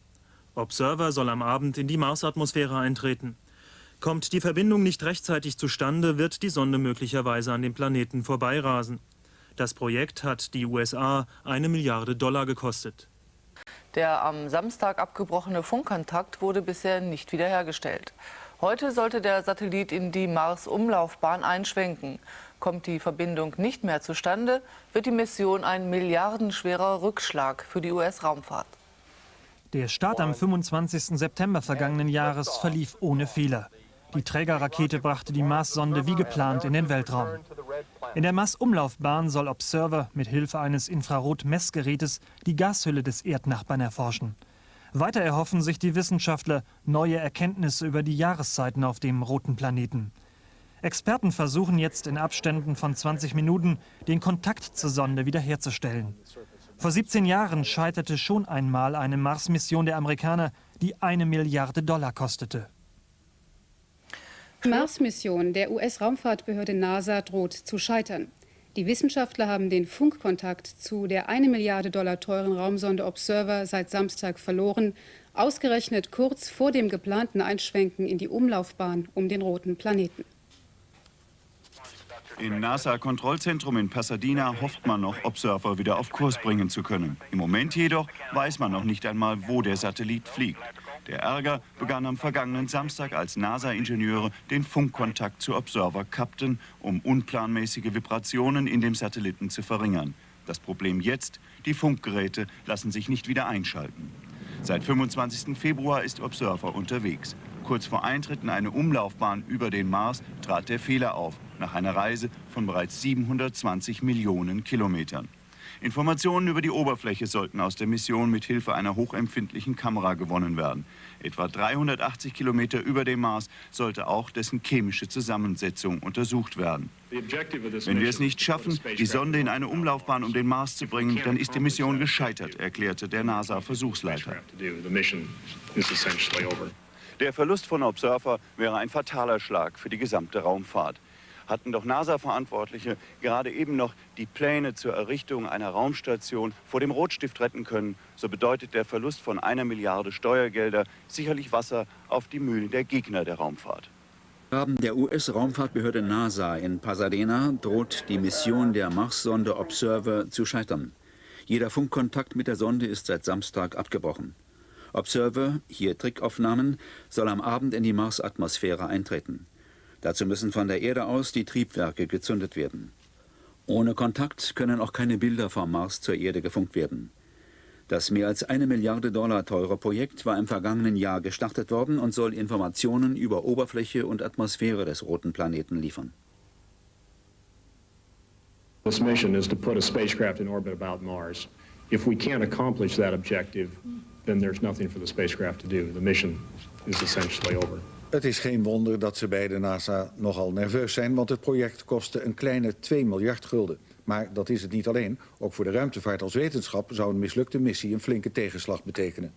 Observer soll am Abend in die Marsatmosphäre eintreten. Kommt die Verbindung nicht rechtzeitig zustande, wird die Sonde möglicherweise an dem Planeten vorbeirasen. Das Projekt hat die USA $1 Milliarde gekostet. Der am Samstag abgebrochene Funkkontakt wurde bisher nicht wiederhergestellt. Heute sollte der Satellit in die Mars-Umlaufbahn einschwenken. Kommt die Verbindung nicht mehr zustande, wird die Mission ein milliardenschwerer Rückschlag für die US-Raumfahrt. Der Start am 25. September vergangenen Jahres verlief ohne Fehler. Die Trägerrakete brachte die Mars-Sonde wie geplant in den Weltraum. In der Mars-Umlaufbahn soll Observer mit Hilfe eines Infrarot-Messgerätes die Gashülle des Erdnachbarn erforschen. Weiter erhoffen sich die Wissenschaftler neue Erkenntnisse über die Jahreszeiten auf dem roten Planeten. Experten versuchen jetzt in Abständen von 20 Minuten, den Kontakt zur Sonde wiederherzustellen. Vor 17 Jahren scheiterte schon einmal eine Mars-Mission der Amerikaner, die $1 Milliarde kostete. Die Mars-Mission der US-Raumfahrtbehörde NASA droht zu scheitern. Die Wissenschaftler haben den Funkkontakt zu der $1 Milliarde teuren Raumsonde Observer seit Samstag verloren, ausgerechnet kurz vor dem geplanten Einschwenken in die Umlaufbahn um den roten Planeten. Im NASA-Kontrollzentrum in Pasadena hofft man noch, Observer wieder auf Kurs bringen zu können. Im Moment jedoch weiß man noch nicht einmal, wo der Satellit fliegt. Der Ärger begann am vergangenen Samstag, als NASA-Ingenieure den Funkkontakt zu Observer kappten, um unplanmäßige Vibrationen in dem Satelliten zu verringern. Das Problem jetzt: die Funkgeräte lassen sich nicht wieder einschalten. Seit 25. Februar ist Observer unterwegs. Kurz vor Eintritt in eine Umlaufbahn über den Mars trat der Fehler auf, nach einer Reise von bereits 720 Millionen Kilometern. Informationen über die Oberfläche sollten aus der Mission mit Hilfe einer hochempfindlichen Kamera gewonnen werden. Etwa 380 Kilometer über dem Mars sollte auch dessen chemische Zusammensetzung untersucht werden. Wenn wir es nicht schaffen, die Sonde in eine Umlaufbahn um den Mars zu bringen, dann ist die Mission gescheitert, erklärte der NASA-Versuchsleiter. Der Verlust von Observer wäre ein fataler Schlag für die gesamte Raumfahrt. Hatten doch NASA-Verantwortliche gerade eben noch die Pläne zur Errichtung einer Raumstation vor dem Rotstift retten können, so bedeutet der Verlust von 1 Milliarde Steuergelder sicherlich Wasser auf die Mühlen der Gegner der Raumfahrt. Im Rahmen der US-Raumfahrtbehörde NASA in Pasadena droht die Mission der Marssonde Observer zu scheitern. Jeder Funkkontakt mit der Sonde ist seit Samstag abgebrochen. Observer, hier Trickaufnahmen, soll am Abend in die Marsatmosphäre eintreten. Dazu müssen von der Erde aus die Triebwerke gezündet werden. Ohne Kontakt können auch keine Bilder vom Mars zur Erde gefunkt werden. Das mehr als 1 Milliarde Dollar teure Projekt war im vergangenen Jahr gestartet worden und soll Informationen über Oberfläche und Atmosphäre des roten Planeten liefern. This mission is to put a spacecraft in orbit about Mars. If we can't accomplish that objective, then there's nothing for the spacecraft to do. The mission is essentially over. Het is geen wonder dat ze bij de NASA nogal nerveus zijn, want het project kostte een kleine 2 miljard gulden. Maar dat is het niet alleen. Ook voor de ruimtevaart als wetenschap zou een mislukte missie een flinke tegenslag betekenen.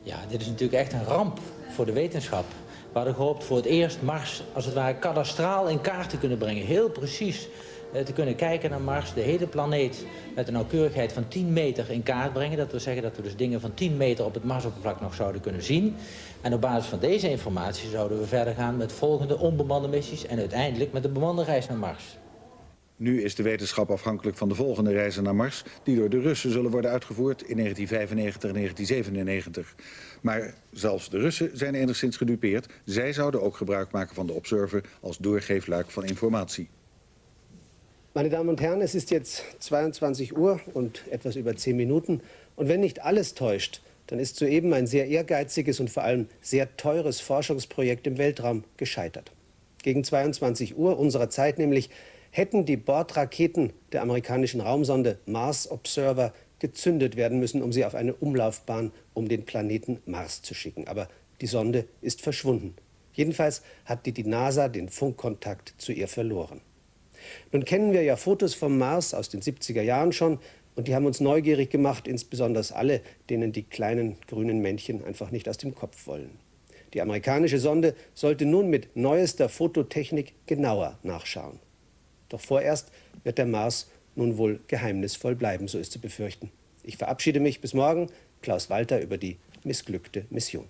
Ja, dit is natuurlijk echt een ramp voor de wetenschap. We hadden gehoopt voor het eerst Mars als het ware kadastraal in kaart te kunnen brengen. Heel precies te kunnen kijken naar Mars, de hele planeet met een nauwkeurigheid van 10 meter in kaart brengen. Dat wil zeggen dat we dus dingen van 10 meter op het Marsoppervlak nog zouden kunnen zien. En op basis van deze informatie zouden we verder gaan met volgende onbemande missies en uiteindelijk met de bemande reis naar Mars. Nu is de wetenschap afhankelijk van de volgende reizen naar Mars, die door de Russen zullen worden uitgevoerd in 1995 en 1997. Maar zelfs de Russen zijn enigszins gedupeerd. Zij zouden ook gebruik maken van de Observer als doorgeefluik van informatie. Meine Damen und Herren, es ist jetzt 22 Uhr und etwas über 10 Minuten. Und wenn nicht alles täuscht, dann ist soeben ein sehr ehrgeiziges und vor allem sehr teures Forschungsprojekt im Weltraum gescheitert. Gegen 22 Uhr unserer Zeit nämlich hätten die Bordraketen der amerikanischen Raumsonde Mars Observer gezündet werden müssen, um sie auf eine Umlaufbahn um den Planeten Mars zu schicken. Aber die Sonde ist verschwunden. Jedenfalls hat die NASA den Funkkontakt zu ihr verloren. Nun kennen wir ja Fotos vom Mars aus den 70er Jahren schon und die haben uns neugierig gemacht, insbesondere alle, denen die kleinen grünen Männchen einfach nicht aus dem Kopf wollen. Die amerikanische Sonde sollte nun mit neuester Fototechnik genauer nachschauen. Doch vorerst wird der Mars nun wohl geheimnisvoll bleiben, so ist zu befürchten. Ich verabschiede mich bis morgen. Klaus Walter über die missglückte Mission.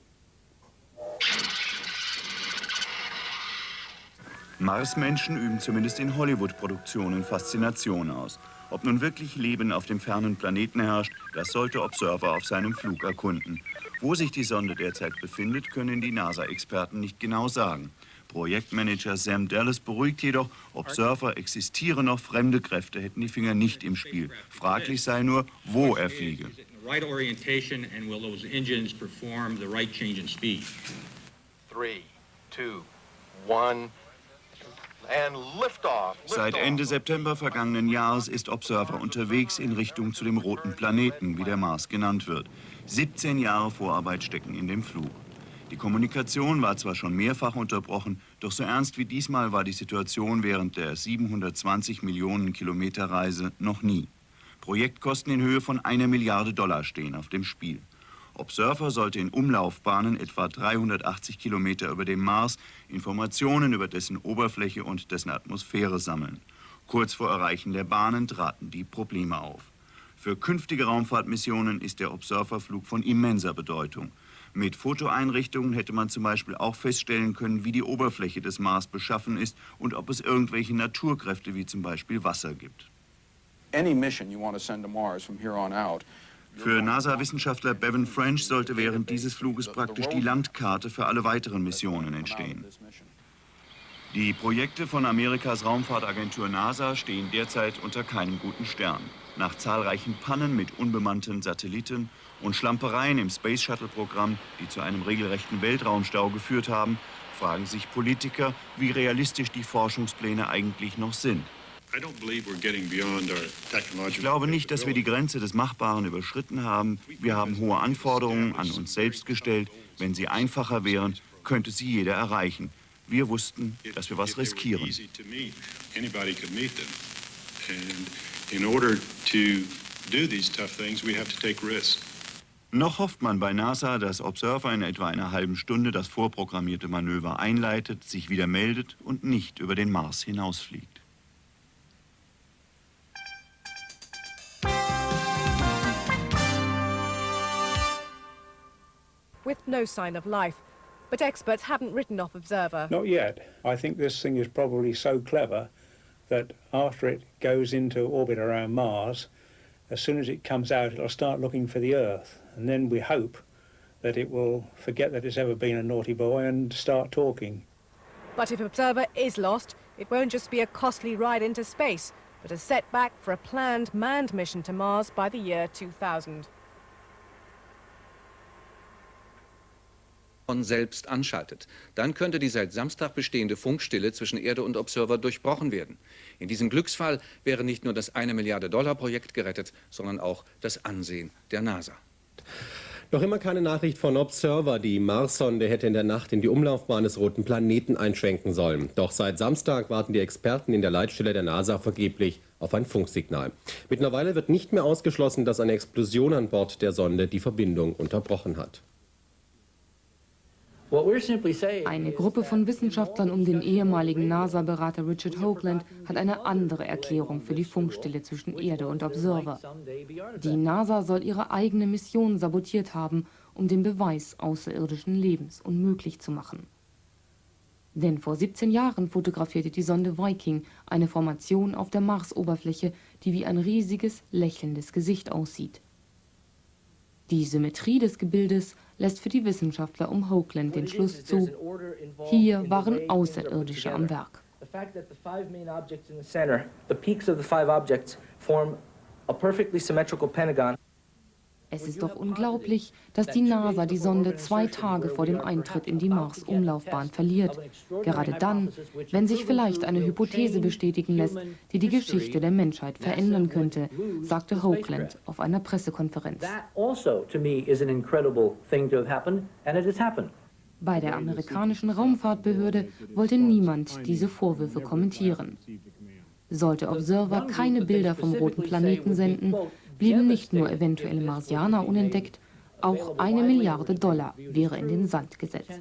Marsmenschen üben zumindest in Hollywood-Produktionen Faszination aus. Ob nun wirklich Leben auf dem fernen Planeten herrscht, das sollte Observer auf seinem Flug erkunden. Wo sich die Sonde derzeit befindet, können die NASA-Experten nicht genau sagen. Projektmanager Sam Dallas beruhigt jedoch, Observer existieren noch, fremde Kräfte hätten die Finger nicht im Spiel. Fraglich sei nur, wo er fliege. Right orientation and will those engines perform the right change in speed? 3, 2, 1 and liftoff. Seit Ende September vergangenen Jahres ist Observer unterwegs in Richtung zu dem roten Planeten, wie der Mars genannt wird. 17 Jahre Vorarbeit stecken in dem Flug. Die Kommunikation war zwar schon mehrfach unterbrochen, doch so ernst wie diesmal war die Situation während der 720 Millionen Kilometer Reise noch nie. Projektkosten in Höhe von 1 Milliarde Dollar stehen auf dem Spiel. Observer sollte in Umlaufbahnen etwa 380 Kilometer über dem Mars Informationen über dessen Oberfläche und dessen Atmosphäre sammeln. Kurz vor Erreichen der Bahnen traten die Probleme auf. Für künftige Raumfahrtmissionen ist der Observerflug von immenser Bedeutung. Mit Fotoeinrichtungen hätte man zum Beispiel auch feststellen können, wie die Oberfläche des Mars beschaffen ist und ob es irgendwelche Naturkräfte wie zum Beispiel Wasser gibt. Any mission you want to send to Mars from here on out Für NASA-Wissenschaftler Bevan French sollte während dieses Fluges praktisch die Landkarte für alle weiteren Missionen entstehen. Die Projekte von Amerikas Raumfahrtagentur NASA stehen derzeit unter keinem guten Stern. Nach zahlreichen Pannen mit unbemannten Satelliten und Schlampereien im Space Shuttle-Programm, die zu einem regelrechten Weltraumstau geführt haben, fragen sich Politiker, wie realistisch die Forschungspläne eigentlich noch sind. Ich glaube nicht, dass wir die Grenze des Machbaren überschritten haben. Wir haben hohe Anforderungen an uns selbst gestellt. Wenn sie einfacher wären, könnte sie jeder erreichen. Wir wussten, dass wir was riskieren. Noch hofft man bei NASA, dass Observer in etwa einer halben Stunde das vorprogrammierte Manöver einleitet, sich wieder meldet und nicht über den Mars hinausfliegt. With no sign of life. But experts haven't written off Observer. Not yet. I think this thing is probably so clever that after it goes into orbit around Mars, as soon as it comes out, it'll start looking for the Earth. And then we hope that it will forget that it's ever been a naughty boy and start talking. But if Observer is lost, it won't just be a costly ride into space, but a setback for a planned manned mission to Mars by the year 2000. Selbst anschaltet. Dann könnte die seit Samstag bestehende Funkstille zwischen Erde und Observer durchbrochen werden. In diesem Glücksfall wäre nicht nur das $1 Milliarde Projekt gerettet, sondern auch das Ansehen der NASA. Noch immer keine Nachricht von Observer. Die Marssonde hätte in der Nacht in die Umlaufbahn des roten Planeten einschwenken sollen. Doch seit Samstag warten die Experten in der Leitstelle der NASA vergeblich auf ein Funksignal. Mittlerweile wird nicht mehr ausgeschlossen, dass eine Explosion an Bord der Sonde die Verbindung unterbrochen hat. Eine Gruppe von Wissenschaftlern um den ehemaligen NASA-Berater Richard Hoagland hat eine andere Erklärung für die Funkstille zwischen Erde und Observer. Die NASA soll ihre eigene Mission sabotiert haben, um den Beweis außerirdischen Lebens unmöglich zu machen. Denn vor 17 Jahren fotografierte die Sonde Viking eine Formation auf der Marsoberfläche, die wie ein riesiges, lächelndes Gesicht aussieht. Die Symmetrie des Gebildes lässt für die Wissenschaftler um Hoagland den Schluss zu, hier waren Außerirdische am Werk. Es ist doch unglaublich, dass die NASA die Sonde 2 Tage vor dem Eintritt in die Mars-Umlaufbahn verliert. Gerade dann, wenn sich vielleicht eine Hypothese bestätigen lässt, die die Geschichte der Menschheit verändern könnte, sagte Hoagland auf einer Pressekonferenz. Bei der amerikanischen Raumfahrtbehörde wollte niemand diese Vorwürfe kommentieren. Sollte Observer keine Bilder vom roten Planeten senden, blieben nicht nur eventuelle Marsianer unentdeckt, auch $1 Milliarde wäre in den Sand gesetzt.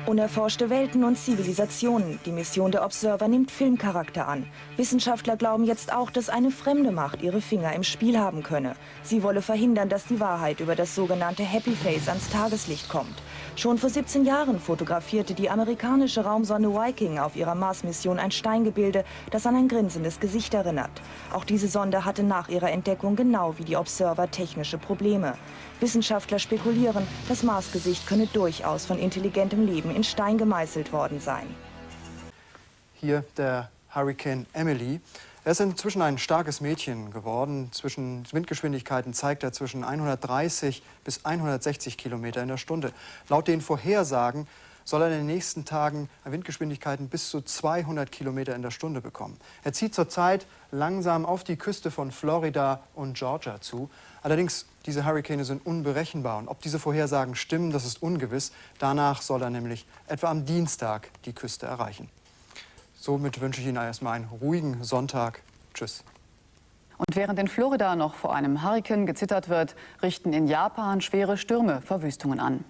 Unerforschte Welten und Zivilisationen. Die Mission der Observer nimmt Filmcharakter an. Wissenschaftler glauben jetzt auch, dass eine fremde Macht ihre Finger im Spiel haben könne. Sie wolle verhindern, dass die Wahrheit über das sogenannte Happy Face ans Tageslicht kommt. Schon vor 17 Jahren fotografierte die amerikanische Raumsonde Viking auf ihrer Mars-Mission ein Steingebilde, das an ein grinsendes Gesicht erinnert. Auch diese Sonde hatte nach ihrer Entdeckung genau wie die Observer technische Probleme. Wissenschaftler spekulieren, das Marsgesicht könne durchaus von intelligentem Leben in Stein gemeißelt worden sein. Hier der Hurricane Emily. Er ist inzwischen ein starkes Mädchen geworden. Zwischen Windgeschwindigkeiten zeigt er zwischen 130 bis 160 Kilometer in der Stunde. Laut den Vorhersagen soll er in den nächsten Tagen Windgeschwindigkeiten bis zu 200 Kilometer in der Stunde bekommen. Er zieht zurzeit langsam auf die Küste von Florida und Georgia zu. Allerdings, diese Hurrikane sind unberechenbar. Und ob diese Vorhersagen stimmen, das ist ungewiss. Danach soll er nämlich etwa am Dienstag die Küste erreichen. Somit wünsche ich Ihnen erstmal einen ruhigen Sonntag. Tschüss. Und während in Florida noch vor einem Hurrikan gezittert wird, richten in Japan schwere Stürme Verwüstungen an.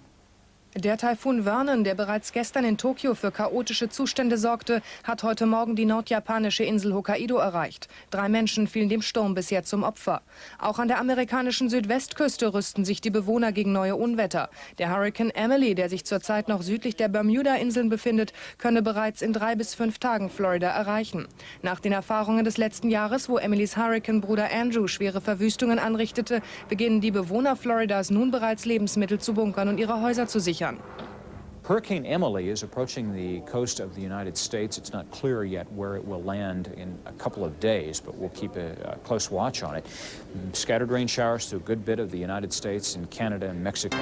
Der Taifun Vernon, der bereits gestern in Tokio für chaotische Zustände sorgte, hat heute Morgen die nordjapanische Insel Hokkaido erreicht. 3 Menschen fielen dem Sturm bisher zum Opfer. Auch an der amerikanischen Südwestküste rüsten sich die Bewohner gegen neue Unwetter. Der Hurrikan Emily, der sich zurzeit noch südlich der Bermuda-Inseln befindet, könne bereits in 3 bis 5 Tagen Florida erreichen. Nach den Erfahrungen des letzten Jahres, wo Emilys Hurrikan-Bruder Andrew schwere Verwüstungen anrichtete, beginnen die Bewohner Floridas nun bereits Lebensmittel zu bunkern und ihre Häuser zu sichern. Hurricane Emily is approaching the coast of the United States. It's not clear yet where it will land in a couple of days, but we'll keep a close watch on it. Scattered rain showers through a good bit of the United States and Canada and Mexico.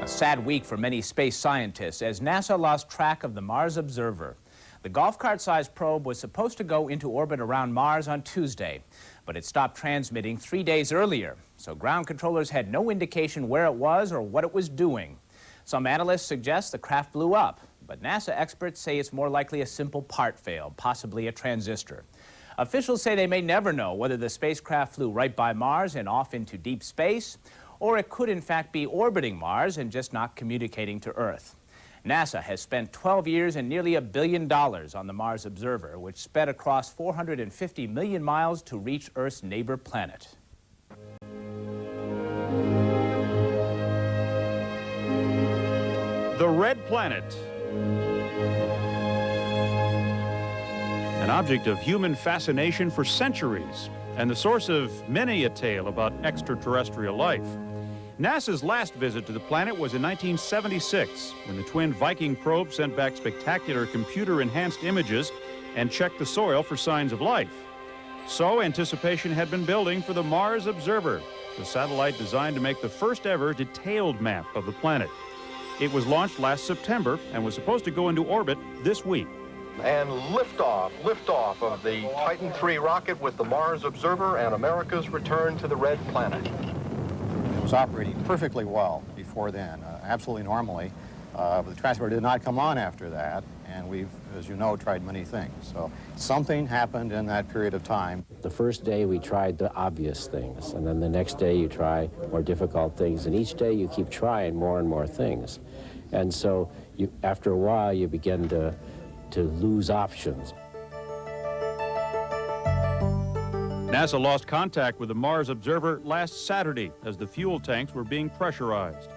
A sad week for many space scientists as NASA lost track of the Mars Observer. The golf cart-sized probe was supposed to go into orbit around Mars on Tuesday, but it stopped transmitting 3 days earlier, so ground controllers had no indication where it was or what it was doing. Some analysts suggest the craft blew up, but NASA experts say it's more likely a simple part failed, possibly a transistor. Officials say they may never know whether the spacecraft flew right by Mars and off into deep space, or it could in fact be orbiting Mars and just not communicating to Earth. NASA has spent 12 years and nearly $1 billion on the Mars Observer, which sped across 450 million miles to reach Earth's neighbor planet. The Red Planet. An object of human fascination for centuries, and the source of many a tale about extraterrestrial life. NASA's last visit to the planet was in 1976, when the twin Viking probe sent back spectacular computer-enhanced images and checked the soil for signs of life. So anticipation had been building for the Mars Observer, the satellite designed to make the first ever detailed map of the planet. It was launched last September and was supposed to go into orbit this week. And liftoff of the Titan III rocket with the Mars Observer and America's return to the Red Planet. It was operating perfectly well before then, absolutely normally. But the transporter did not come on after that, and we've, as you know, tried many things. So something happened in that period of time. The first day we tried the obvious things, and then the next day you try more difficult things, and each day you keep trying more and more things. And so after a while you begin to lose options. NASA lost contact with the Mars Observer last Saturday as the fuel tanks were being pressurized.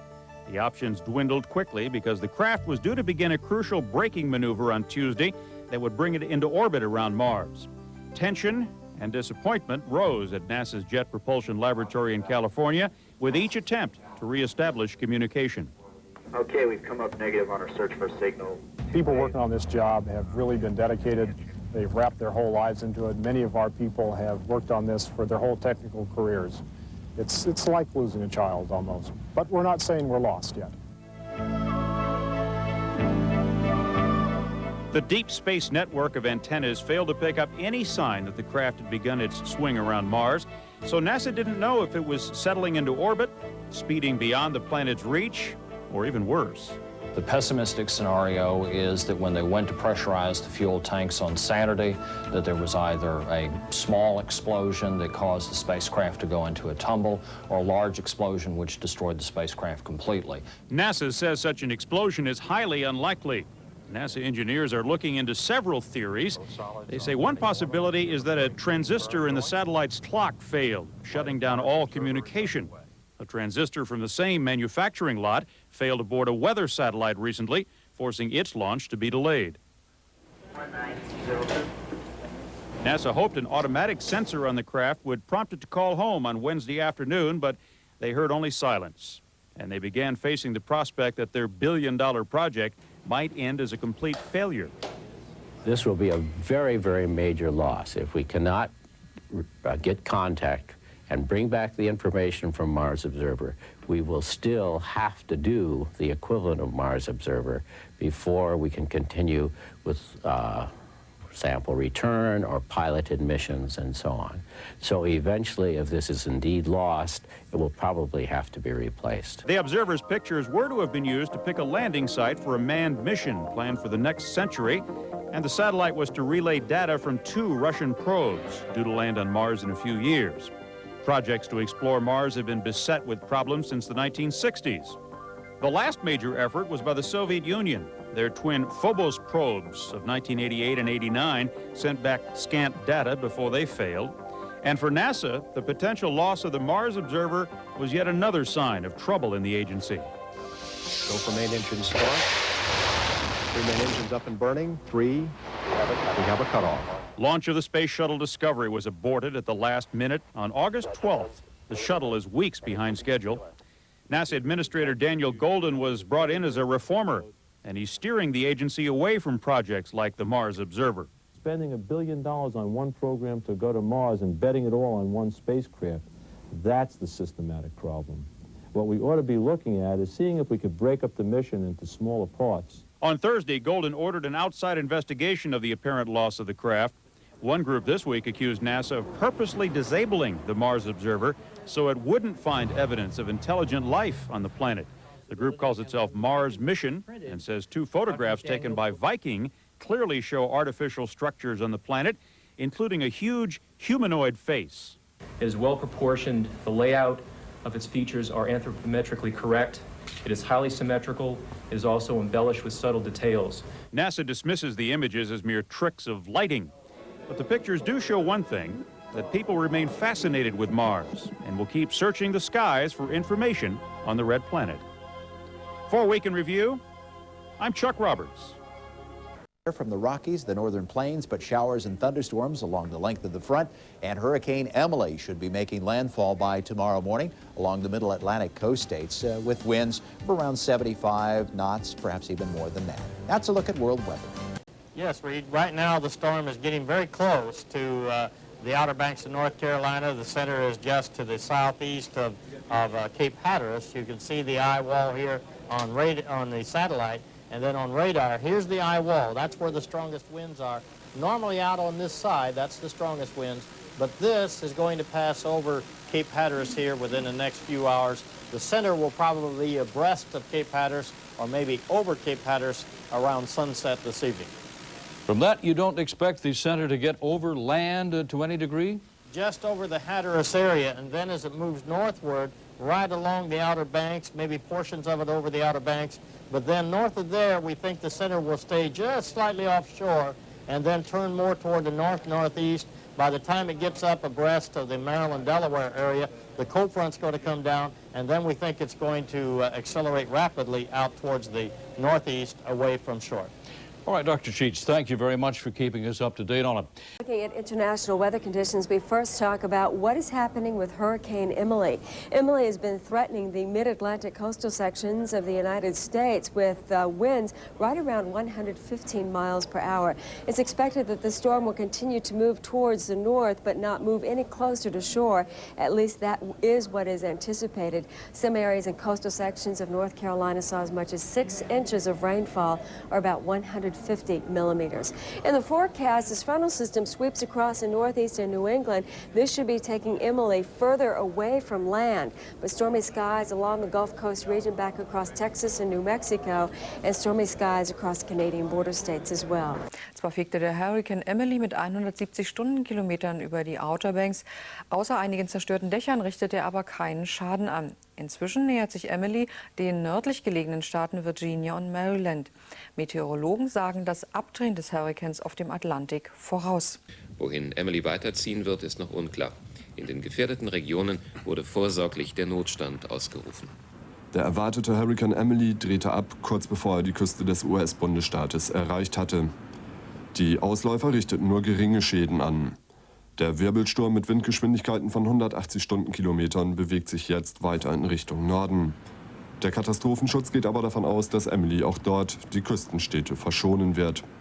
The options dwindled quickly because the craft was due to begin a crucial braking maneuver on Tuesday that would bring it into orbit around Mars. Tension and disappointment rose at NASA's Jet Propulsion Laboratory in California with each attempt to reestablish communication. Okay, we've come up negative on our search for a signal. People working on this job have really been dedicated. They've wrapped their whole lives into it. Many of our people have worked on this for their whole technical careers. It's like losing a child almost, but we're not saying we're lost yet. The deep space network of antennas failed to pick up any sign that the craft had begun its swing around Mars, so NASA didn't know if it was settling into orbit, speeding beyond the planet's reach, or even worse. The pessimistic scenario is that when they went to pressurize the fuel tanks on Saturday, that there was either a small explosion that caused the spacecraft to go into a tumble, or a large explosion which destroyed the spacecraft completely. NASA says such an explosion is highly unlikely. NASA engineers are looking into several theories. They say one possibility is that a transistor in the satellite's clock failed, shutting down all communication. A transistor from the same manufacturing lot failed aboard a weather satellite recently, forcing its launch to be delayed. NASA hoped an automatic sensor on the craft would prompt it to call home on Wednesday afternoon, but they heard only silence. And they began facing the prospect that their billion-dollar project might end as a complete failure. This will be a very, very major loss if we cannot get contact and bring back the information from Mars Observer. We will still have to do the equivalent of Mars Observer before we can continue with sample return or piloted missions and so on. So eventually, if this is indeed lost, it will probably have to be replaced. The observer's pictures were to have been used to pick a landing site for a manned mission planned for the next century, and the satellite was to relay data from 2 Russian probes due to land on Mars in a few years. Projects to explore Mars have been beset with problems since the 1960s. The last major effort was by the Soviet Union. Their twin Phobos probes of 1988 and 89 sent back scant data before they failed. And for NASA, the potential loss of the Mars Observer was yet another sign of trouble in the agency. Go for main engine start. 3 main engines up and burning. 3. We have a cutoff. Launch of the Space Shuttle Discovery was aborted at the last minute on August 12th. The shuttle is weeks behind schedule. NASA Administrator Daniel Golden was brought in as a reformer, and he's steering the agency away from projects like the Mars Observer. Spending $1 billion on one program to go to Mars and betting it all on one spacecraft, that's the systematic problem. What we ought to be looking at is seeing if we could break up the mission into smaller parts. On Thursday, Golden ordered an outside investigation of the apparent loss of the craft. One group this week accused NASA of purposely disabling the Mars Observer so it wouldn't find evidence of intelligent life on the planet. The group calls itself Mars Mission and says 2 photographs taken by Viking clearly show artificial structures on the planet, including a huge humanoid face. It is well proportioned. The layout of its features are anthropometrically correct. It is highly symmetrical. It is also embellished with subtle details. NASA dismisses the images as mere tricks of lighting. But the pictures do show one thing, that people remain fascinated with Mars and will keep searching the skies for information on the red planet. For Week in Review, I'm Chuck Roberts. From the Rockies, the northern plains, but showers and thunderstorms along the length of the front. And Hurricane Emily should be making landfall by tomorrow morning along the middle Atlantic coast states with winds of around 75 knots, perhaps even more than that. That's a look at world weather. Yes, Reed. Right now the storm is getting very close to the Outer Banks of North Carolina. The center is just to the southeast of Cape Hatteras. You can see the eye wall here on the satellite. And then on radar, here's the eye wall. That's where the strongest winds are. Normally out on this side, that's the strongest winds. But this is going to pass over Cape Hatteras here within the next few hours. The center will probably be abreast of Cape Hatteras or maybe over Cape Hatteras around sunset this evening. From that, you don't expect the center to get over land to any degree? Just over the Hatteras area, and then as it moves northward, right along the Outer Banks, maybe portions of it over the Outer Banks. But then north of there, we think the center will stay just slightly offshore and then turn more toward the north-northeast. By the time it gets up abreast of the Maryland-Delaware area, the cold front's going to come down, and then we think it's going to accelerate rapidly out towards the northeast away from shore. All right, Dr. Sheets, thank you very much for keeping us up to date on it. Looking at international weather conditions, we first talk about what is happening with Hurricane Emily. Emily has been threatening the mid-Atlantic coastal sections of the United States with winds right around 115 miles per hour. It's expected that the storm will continue to move towards the north but not move any closer to shore. At least that is what is anticipated. Some areas and coastal sections of North Carolina saw as much as 6 inches of rainfall, or about 150 millimeters. In the forecast, this frontal system sweeps across the northeast and New England. This should be taking Emily further away from land, but stormy skies along the Gulf Coast region back across Texas and New Mexico, and stormy skies across Canadian border states as well. Zwar fegte der Hurricane Emily mit 170 Stundenkilometern über die Outer Banks. Außer einigen zerstörten Dächern richtete er aber keinen Schaden an. Inzwischen nähert sich Emily den nördlich gelegenen Staaten Virginia und Maryland. Meteorologen sagen das Abdrehen des Hurrikans auf dem Atlantik voraus. Wohin Emily weiterziehen wird, ist noch unklar. In den gefährdeten Regionen wurde vorsorglich der Notstand ausgerufen. Der erwartete Hurricane Emily drehte ab, kurz bevor er die Küste des US-Bundesstaates erreicht hatte. Die Ausläufer richteten nur geringe Schäden an. Der Wirbelsturm mit Windgeschwindigkeiten von 180 Stundenkilometern bewegt sich jetzt weiter in Richtung Norden. Der Katastrophenschutz geht aber davon aus, dass Emily auch dort die Küstenstädte verschonen wird.